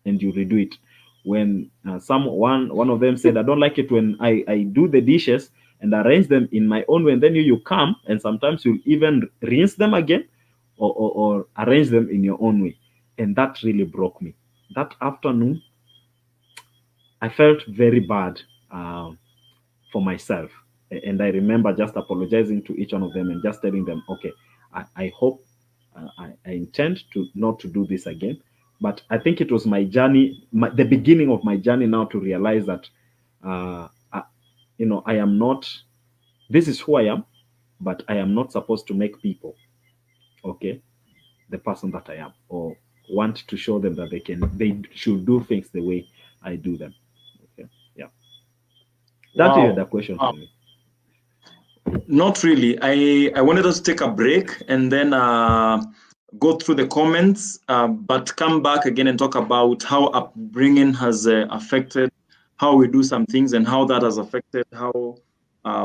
and you redo it. When one of them said, I don't like it when I do the dishes and arrange them in my own way, and then you come and sometimes you'll even rinse them again, or arrange them in your own way. And that really broke me. That afternoon, I felt very bad for myself. And I remember just apologizing to each one of them and just telling them, okay, I hope, I intend to not to do this again. But I think it was my journey, the beginning of my journey now, to realize that, I am not, this is who I am, but I am not supposed to make people, okay, the person that I am, or want to show them that they should do things the way I do them. Okay, yeah. That is the question for me. Not really. I wanted us to take a break and then go through the comments, but come back again and talk about how upbringing has affected how we do some things and how that has affected how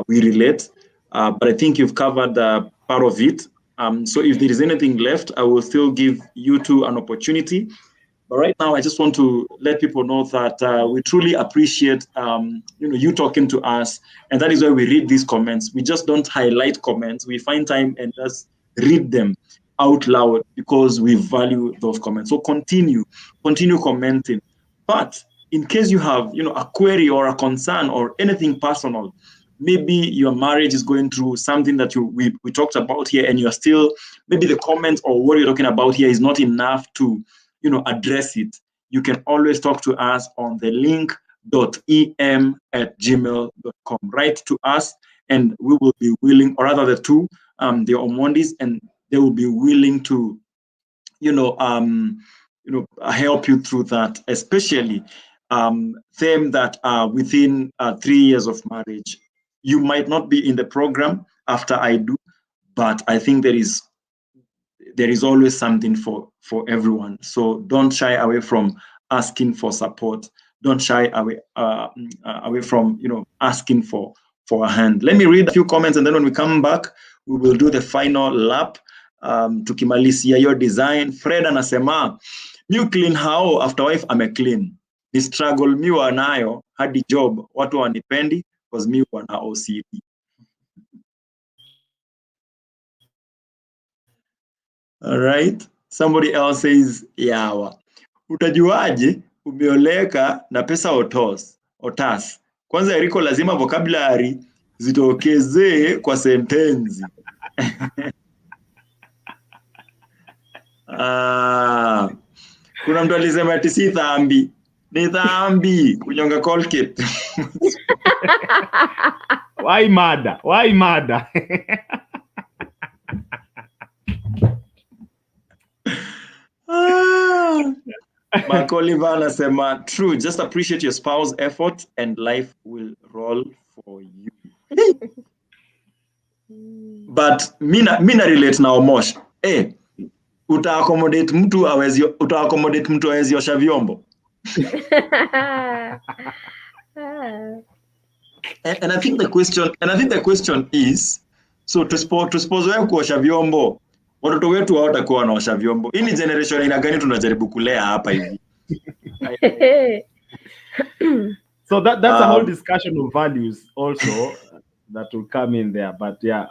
we relate. But I think you've covered part of it. So if there is anything left, I will still give you two an opportunity. But right now, I just want to let people know that we truly appreciate you talking to us, and that is why we read these comments. We just don't highlight comments. We find time and just read them out loud because we value those comments. So continue commenting. But in case you have a query or a concern or anything personal, maybe your marriage is going through something that we talked about here, and you're still, maybe the comments or what you're talking about here is not enough to address it. You can always talk to us on the link.em@gmail.com. Write to us and we will be willing, or rather the two, the Omondis, and they will be willing to, help you through that, especially them that are within 3 years of marriage. You might not be in the program after I do, but I think there is always something for everyone. So don't shy away from asking for support. Don't shy away from asking for a hand. Let me read a few comments, and then when we come back, we will do the final lap. Tukimalizia your design. Fred anasema mi clean hao after wife ame clean. Ni struggle mi wanayo hadi job watu wanipendi because mi wana OCD. All right. Somebody else says, yawa. Utajuaje umeoleka na pesa otas. Kwanza Eriko, lazima vocabulary zitokezee kwa sentensi. Kuna mtu alisema ati si dhambi. Ni dhambi kunyonga Colgate. Why mada? Mark Oliver anasema true, just appreciate your spouse's effort and life will roll for you. But mina relate na Omosh. Uta-accommodate mtu awezi osha vyombo. And I think the question is, so tusipozoea kuosha vyombo, watoto wetu hawatakuwa wanaosha vyombo. Hii ni generation ina gani tunajaribu kulea hapa hivi? So that's a whole discussion of values also that will come in there, but yeah.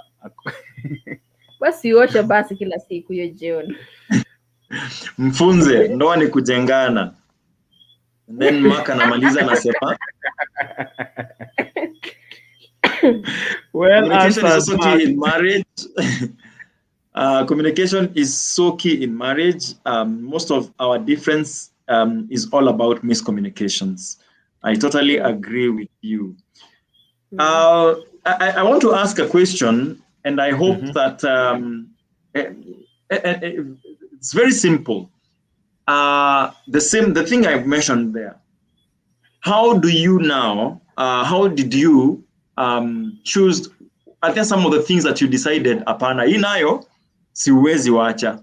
Basi uoshe basi kila siku hiyo jioni. Mfunze ndoa ni kujengana. And then Mark anamaliza anasema communication is also key in marriage. Communication is so key in marriage. Most of our difference is all about miscommunications. I totally agree with you. I want to ask a question, and I hope that it's very simple. The thing I've mentioned there. How do you now? How did you choose? Are there some of the things that you decided apana hii nayo siwezi wacha,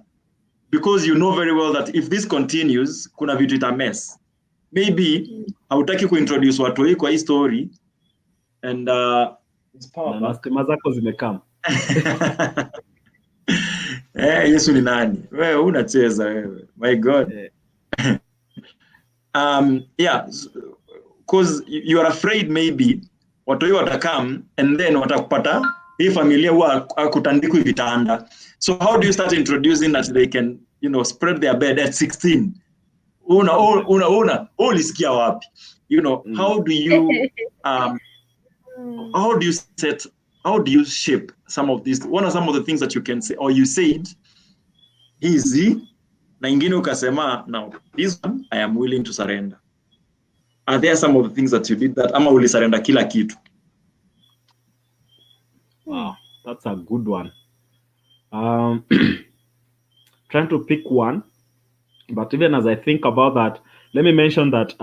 because you know very well that if this continues kuna vitu ita mess. Maybe hautaki kuintroduce watu hii kwa hii story and Mastima zako zimekam. Yesu ni nani? Wewe unacheza wewe. My God. Yeah, because you are afraid maybe watu hii watakam and then watakupata hii familia huwa kutandikwa vitanda. So how do you start introducing that they can, spread their bed at 16? Ulisikia wapi? How do you how do you shape some of these? What are some of the things that you can say, or you said easy na ingine ukasema now this one I am willing to surrender? Are there some of the things that you did that ama ulisurrender kila kitu? Wow, that's a good one. Trying to pick one, but even as I think about that, let me mention that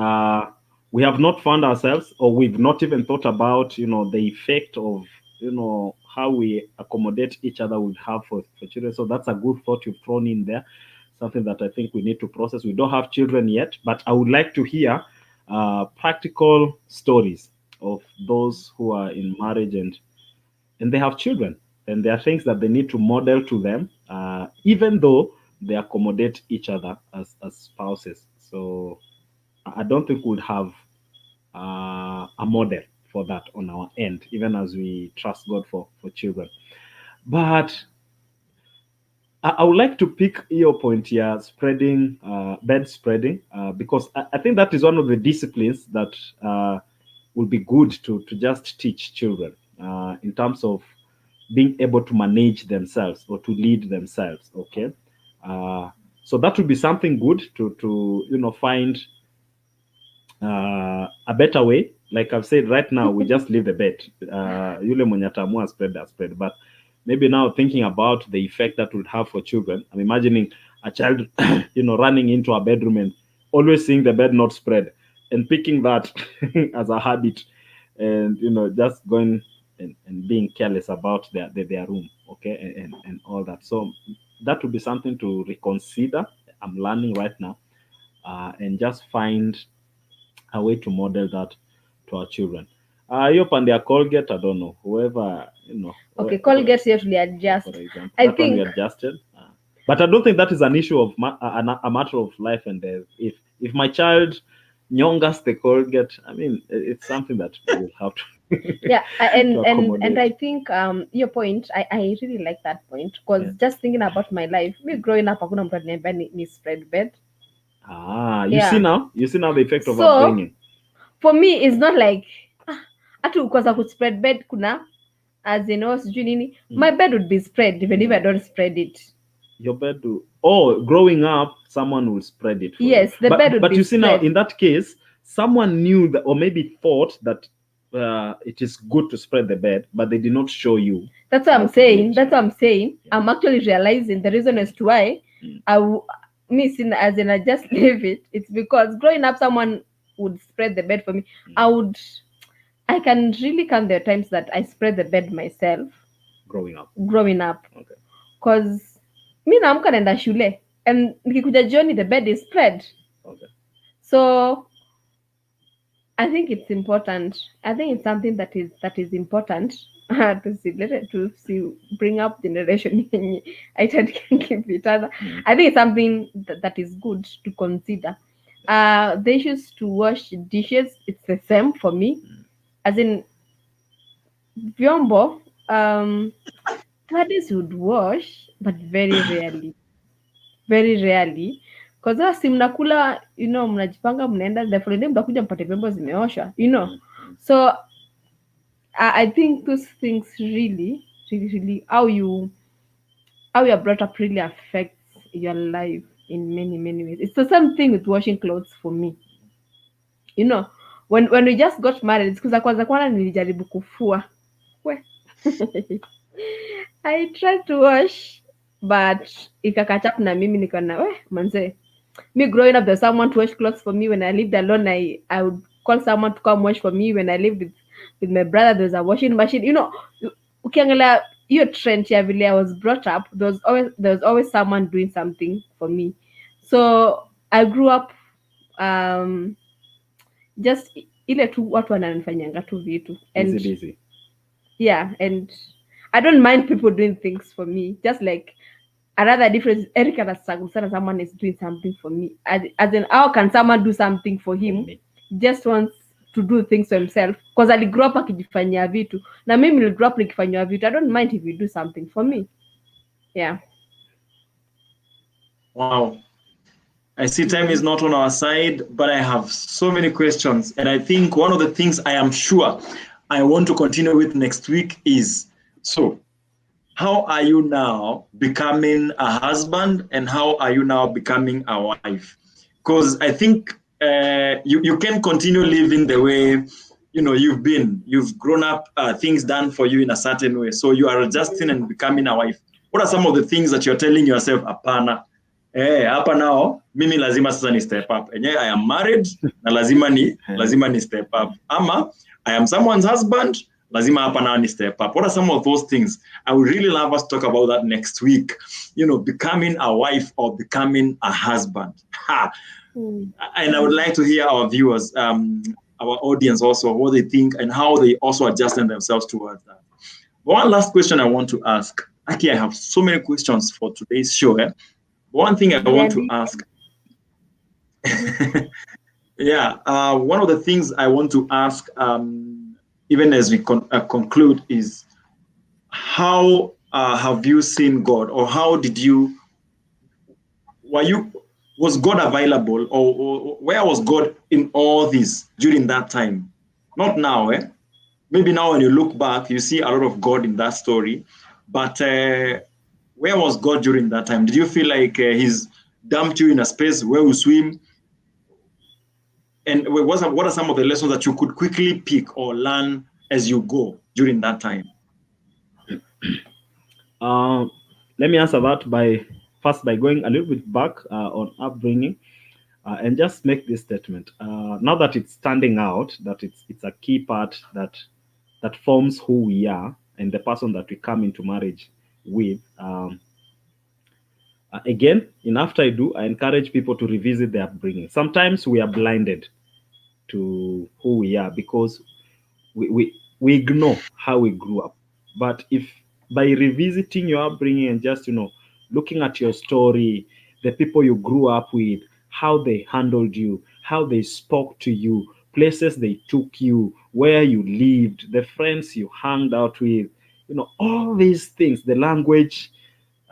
we have not found ourselves, or we've not even thought about, the effect of, how we accommodate each other would have for children. So that's a good thought you've thrown in there, something that I think we need to process. We don't have children yet, but I would like to hear practical stories of those who are in marriage and they have children, and there are things that they need to model to them, even though they accommodate each other as spouses. So I don't think we'd have a model for that on our end, even as we trust God for children. But I would like to pick your point here, bed spreading, because I think that is one of the disciplines that will be good to just teach children in terms of being able to manage themselves or to lead themselves. Okay, so that would be something good to find a better way. Like I've said, right now we just leave the bed. Yule mwenye ataamua spread, but maybe now thinking about the effect that would have for children. I'm imagining a child, running into a bedroom and always seeing the bed not spread and picking that as a habit, and just going and being careless about their room, okay, and all that. So that would be something to reconsider. I'm learning right now, and just find a way to model that to our children. Hiyo pande ya Colgate, I don't know, whoever, Okay, Colgate here to adjust. I think we adjusted, but I don't think that is an issue of a matter of life and death. If my child nyongas the Colgate, I mean, it's something that we will have to. Yeah, and I think your point, I really like that point, because just thinking about my life, me growing up, hakuna mtu aliniambia ni spread bed. You see now the effect of upbringing. For me, it's not like atu because I could spread bed kuna as sijui nini. My bed would be spread even if I don't spread it. Your bed will, oh, growing up, someone will spread it for Yes, you. the bed would But be you see now, spread. in that case, someone knew that, or maybe thought that it is good to spread the bed, but they did not show you. That's what how I'm to do saying. it. That's what I'm saying. Yeah. I'm actually realizing the reason as to why as in I just leave it. It's because growing up, someone would spread the bed for me. I can really count the times that I spread the bed myself Growing up. Okay. Cause mi naamka naenda shule and nikikuja jioni the bed is spread. Okay. So I think it's important. I think it's something that is important to bring up generation. I can give each other. I think it's something that is good to consider. The issues to wash dishes, it's the same for me. As in vyombo, daddies would wash, but very rarely. Very rarely. Because si mnakula, mnajipanga mnaenda the following day mtakuja mpate vyombo zimeosha, So I think those things really how you are brought up really affects your life in many ways. It's the same thing with washing clothes for me. When we just got married, siku za kwanza nilijaribu kufua. I tried to wash, but ikakatch up na mimi nikaona manze. Me growing up, there's someone to wash clothes for me. When I lived alone, I would call someone to come wash for me. When I lived with my brother, there's a washing machine. Ukiangalia hiyo trend ya vile I was brought up, there was always someone doing something for me. So I grew up just ile tu watu wananifanyanga tu vitu. And Busy. Yeah, and I don't mind people doing things for me. Just like another difference, Eric and someone is doing something for me. As in, how can someone do something for him? Just wants to do things for himself. Because I grew up akijifanyia vitu. Na mimi nili grow up nikifanyia vitu. I don't mind if you do something for me. Yeah. Wow. I see time is not on our side, but I have so many questions. And I think one of the things I am sure I want to continue with next week is, so how are you now becoming a husband and how are you now becoming a wife? Because I think you can continue living the way you've grown up, things done for you in a certain way. So you are adjusting and becoming a wife. What are some of the things that you're telling yourself, apana? Hapa nao mimi lazima sasa ni step up. I am married na lazima ni step up. Ama I am someone's husband, lazima hapa nao ni step up. What are some of those things? I would really love us to talk about that next week. Becoming a wife or becoming a husband. And I would like to hear our viewers, our audience also, what they think and how they also adjusting themselves towards that. One last question I want to ask. Actually, I have so many questions for today's show. One thing I want to ask, one of the things I want to ask, even as we conclude, is how have you seen God, or was God available, or where was God in all this during that time? Not now, Maybe now when you look back, you see a lot of God in that story, but where was God during that time? Did you feel like he's dumped you in a space where you swim? And what are some of the lessons that you could quickly pick or learn as you go during that time? Let me answer that by going a little bit back on upbringing, and just make this statement. Now that it's standing out, that it's a key part that forms who we are and the person that we come into marriage with. Again, in After I Do, I encourage people to revisit their upbringing. Sometimes we are blinded to who we are because we ignore how we grew up. But if by revisiting your upbringing and just looking at your story, the people you grew up with, how they handled you, how they spoke to you, places they took you, where you lived, the friends you hung out with, all these things, the language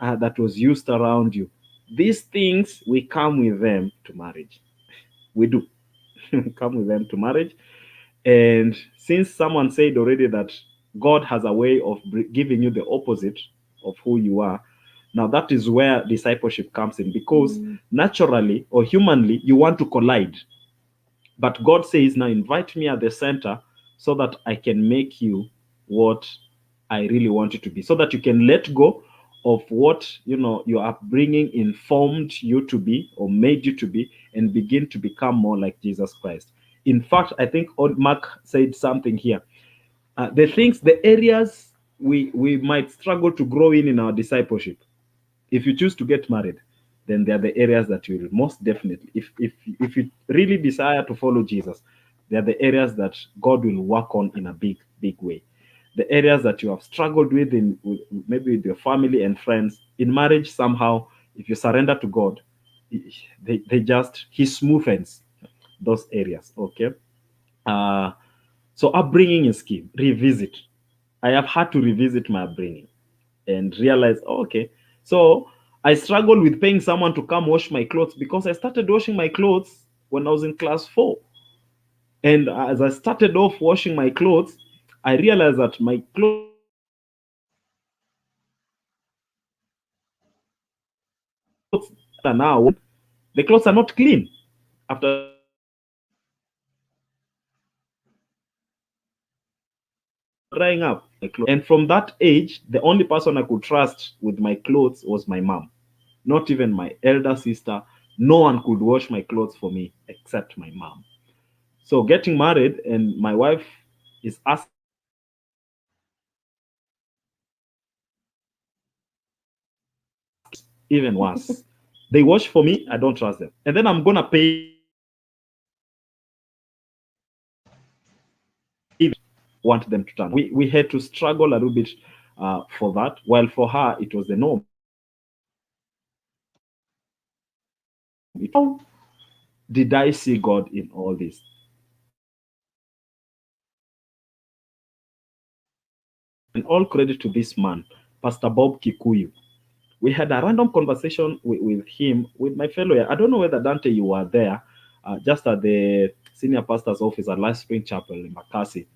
that was used around you, these things, we come with them to marriage. We do come with them to marriage. And since someone said already that God has a way of giving you the opposite of who you are, Now that is where discipleship comes in, because naturally or humanly you want to collide. But God says, now invite me at the center so that I can make you what I really want you to be, so that you can let go of what your upbringing informed you to be or made you to be, and begin to become more like Jesus Christ. In fact, I think old Mark said something here. The areas we might struggle to grow in our discipleship, if you choose to get married, then they are the areas that you will most definitely, if you really desire to follow Jesus, they are the areas that God will work on in a big way. The areas that you have struggled with maybe with your family and friends in marriage, somehow if you surrender to God, he smoothens those areas. Okay. uh so upbringing is key. Revisit. I have had to revisit my upbringing and realize, oh, okay, so I struggled with paying someone to come wash my clothes because I started washing my clothes when I was in class 4. And as I started off washing my clothes, I realized that my clothes are now, the clothes are not clean after drying up my clothes. And from that age, the only person I could trust with my clothes was my mom. Not even my elder sister. No one could wash my clothes for me except my mom. So getting married, and my wife is asking even worse. They wash for me, I don't trust them. And then I'm gonna pay want them to turn. We had to struggle a little bit for that, while for her it was the norm. How did I see God in all this? And all credit to this man, Pastor Bob Kikuyu. We had a random conversation with him, with my fellow. I don't know whether Dante, you were there, just at the senior pastor's office at Life Spring Chapel in Makasi,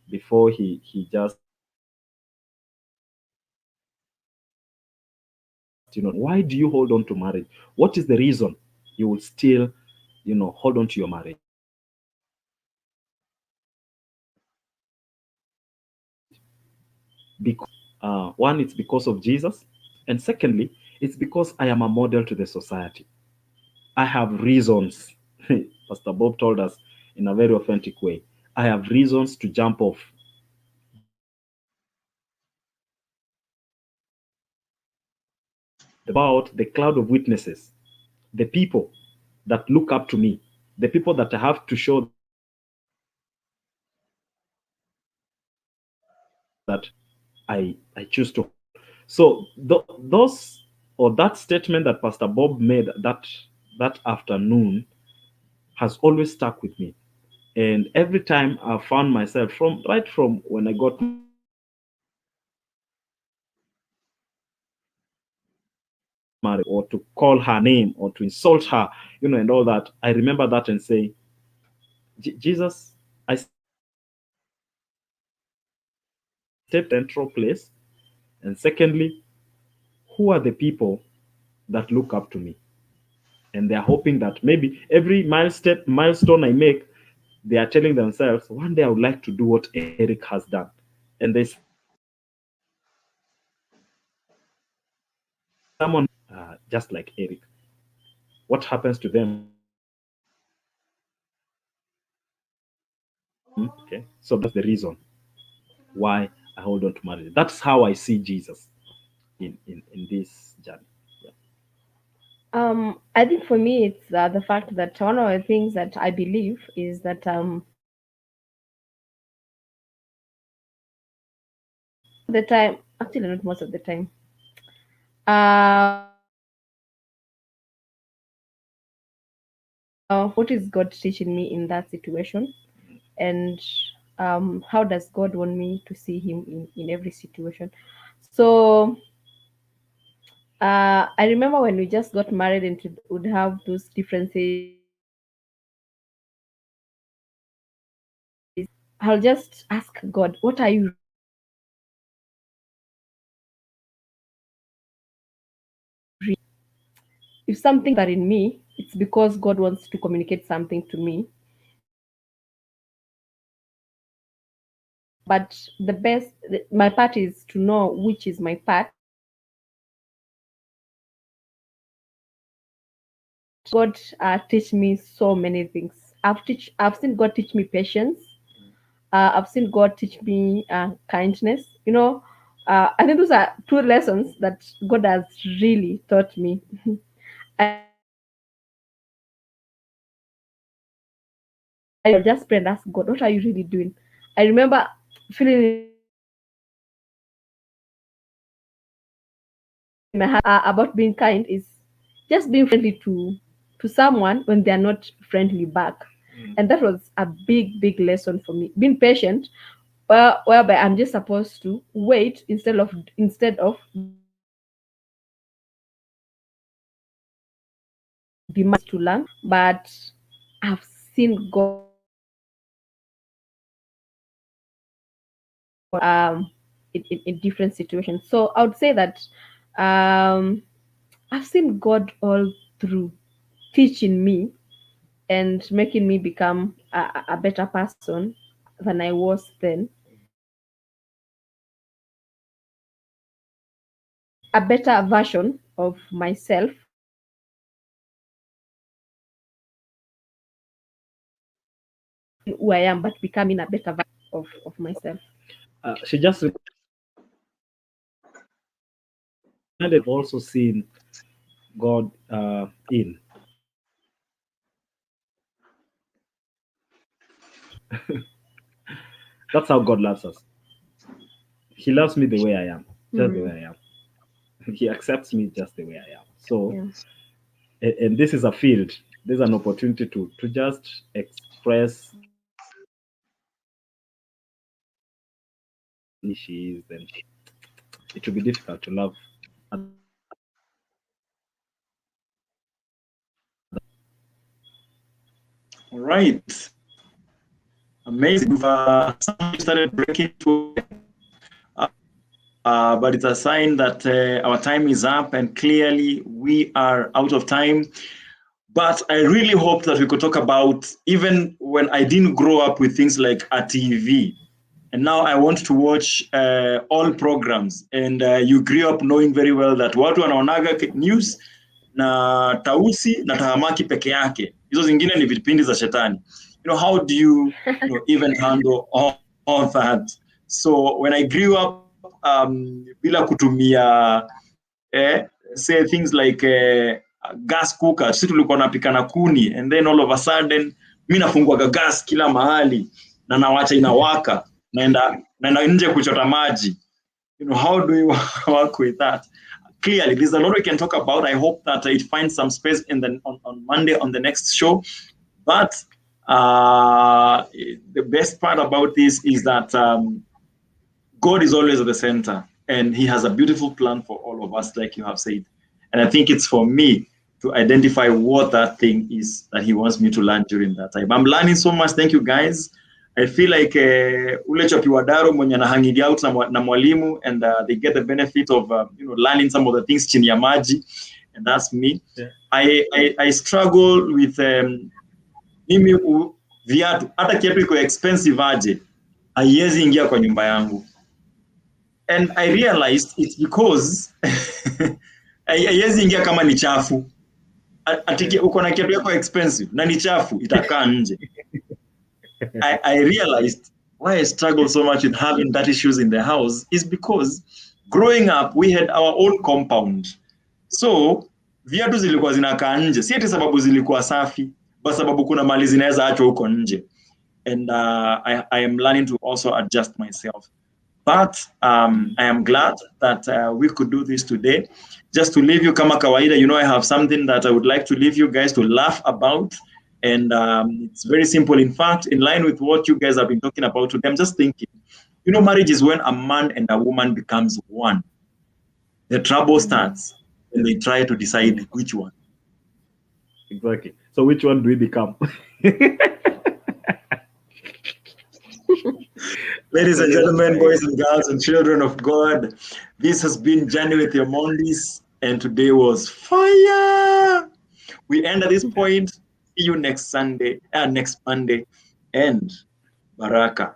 before he just, why do you hold on to marriage? What is the reason you will still, hold on to your marriage? Because one, it's because of Jesus, and secondly, it's because I am a model to the society. I have reasons. Pastor Bob told us in a very authentic way. I have reasons to jump off about the cloud of witnesses, the people that look up to me, the people that I have to show that I choose to. So those, or that statement that Pastor Bob made that afternoon has always stuck with me. And every time I found myself, from when I got married, or to call her name or to insult her, and all that, I remember that and say, Jesus, I stepped central place. And secondly, who are the people that look up to me? And they're hoping that maybe every milestone I make, they are telling themselves, one day I would like to do what Eric has done. And there's someone just like Eric. What happens to them? Okay, so that's the reason why I hold on to marriage. That's how I see Jesus in this journey. Yeah. I think for me, it's the fact that one of the things that I believe is that the time, actually not most of the time, what is God teaching me in that situation, and how does God want me to see Him in every situation? So I remember when we just got married and would have those differences. I'll just ask God, what are you if something are in me, it's because God wants to communicate something to me. But my part is to know which is my part. God teach me so many things. I've seen God teach me patience. I've seen God teach me kindness. I think those are two lessons that God has really taught me. I just pray and ask God, what are you really doing? I remember feeling in my heart about being kind is just being friendly to someone when they are not friendly back. And that was a big lesson for me. Being patient, whereby I'm just supposed to wait instead of demand to learn. But I've seen God in different situations. So I would say that I've seen God all through teaching me and making me become a better person than I was then, a better version of myself. Who I am, but becoming a better version of myself. She just reminded also seen God in. That's how God loves us. He loves me the way I am, just the way I am. He accepts me just the way I am. So, and this is a field. There's an opportunity to just express who she is. Then it will be difficult to love. All right. Amazing. Somebody started breaking to but it's a sign that our time is up, and clearly we are out of time. But I really hope that we could talk about, even when I didn't grow up with things like a TV, and now I want to watch all programs. And you grew up knowing very well that watu wanaonaga news na Tausi na Tahamaki peke yake. Hizo zingine ni vipindi za shetani. How do you, even handle all that? So when I grew up, bila kutumia say things like gas cooker, sisi tulikuwa napika na kuni, and then all of a sudden mi nafunguaga gas kila mahali na nawacha inawaka, naenda nje kuchota maji. How do you work with that? Clearly, there's a lot we can talk about. I hope that it finds some space on Monday on the next show. But the best part about this is that God is always at the center, and He has a beautiful plan for all of us, like you have said. And I think it's for me to identify what that thing is that He wants me to learn during that time. I'm learning so much. Thank you, guys. I feel like ule chopiwadaro mwenye anahangi out na mwalimu, and they get the benefit of learning some of the things chini ya maji, and that's me. Yeah. I struggle with mimi viatu, hata kiatu iko expensive aje haiwezi ingia kwa nyumba yangu. And I realized it's because haiwezi ingia kama ni chafu. Ati uko na kiatu yako expensive na ni chafu, itakaa nje. I realized why I struggle so much with having dirty shoes in the house is because growing up we had our own compound. So viatu zilikuwa zinakaa nje, si ati sababu zilikuwa safi, but sababu kuna mali zinaweza achwa huko nje. And I am learning to also adjust myself. But I am glad that we could do this today. Just to leave you kama kawaida, I have something that I would like to leave you guys to laugh about. And it's very simple. In fact, in line with what you guys have been talking about today, I'm just thinking, marriage is when a man and a woman becomes one. The trouble starts when they try to decide which one. Exactly. So which one do we become? Ladies and gentlemen, boys and girls and children of God, this has been Journey with Omondis. and today was fire. We end at this point. See you next next Monday, and Baraka.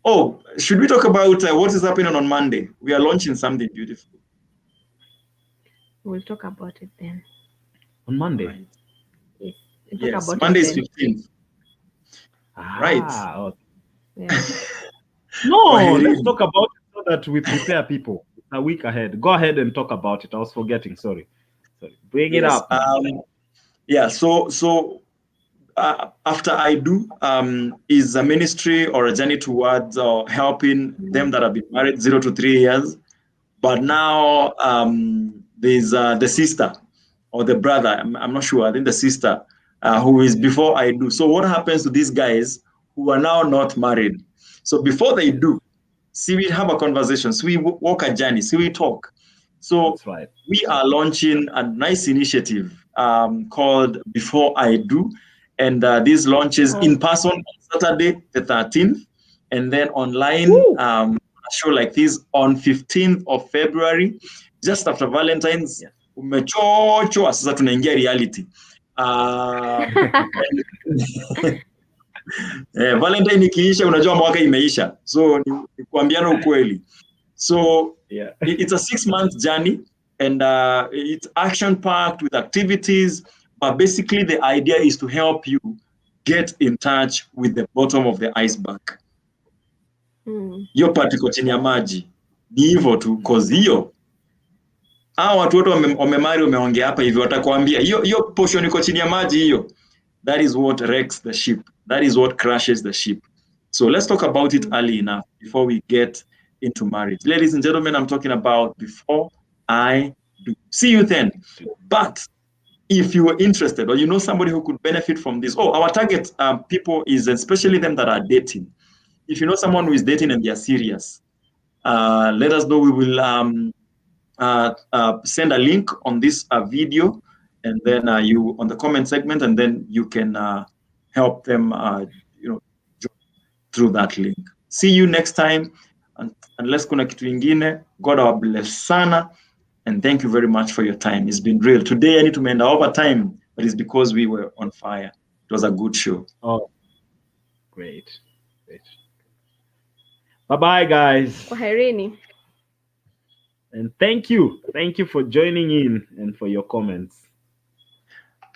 Oh, should we talk about what is happening on Monday? We are launching something beautiful. We'll talk about it then. On Monday? Right. Yes. We'll Yes, talk about Monday it is then. 15th. Right. Okay. Yeah. No, let's talk about it so that we prepare people a week ahead. Go ahead and talk about it. I was forgetting. Sorry. Bring it up. Yeah. So after I do is a ministry or a journey towards helping them that have been married 0 to 3 years, but now there's the sister or the brother. I'm not sure. I think the sister who is before I do. So what happens to these guys who are now not married? So before they do, see, we have a conversation. So we walk a journey. See, we talk. So That's right. we are launching a nice initiative called Before I Do. And this launches in person on Saturday, the 13th, and then online, a show like this on 15th of February, just after Valentine's. Umechochwa, sasa tunaingia reality. Valentine ikiisha, unajua mwaka imeisha. So ni kuambiana ukweli. So it's a 6-month journey, and it's action-packed with activities. But basically, the idea is to help you get in touch with the bottom of the iceberg. Hiyo part iko chini ya maji. Ni hivyo tu, cause hiyo watu wote wamemari wameongea hapa hivi watakwambia hiyo portion iko chini ya maji hiyo. That is what wrecks the ship. That is what crashes the ship. So let's talk about it early enough before we get into marriage. Ladies and gentlemen, I'm talking about Before I Do. See you then. But if you were interested or you know somebody who could benefit from this, our target people is especially them that are dating. If you know someone who is dating and they are serious, let us know. We will send a link on this video, and then you on the comment segment, and then you can help them through that link. See you next time, unless kuna kitu ingine. God bless sana, and thank you very much for your time. It's been real. Today I need to end over time, but it's because we were on fire. It was a good show. Oh, great. Bye-bye, guys. Kwaherini. And thank you for joining in and for your comments.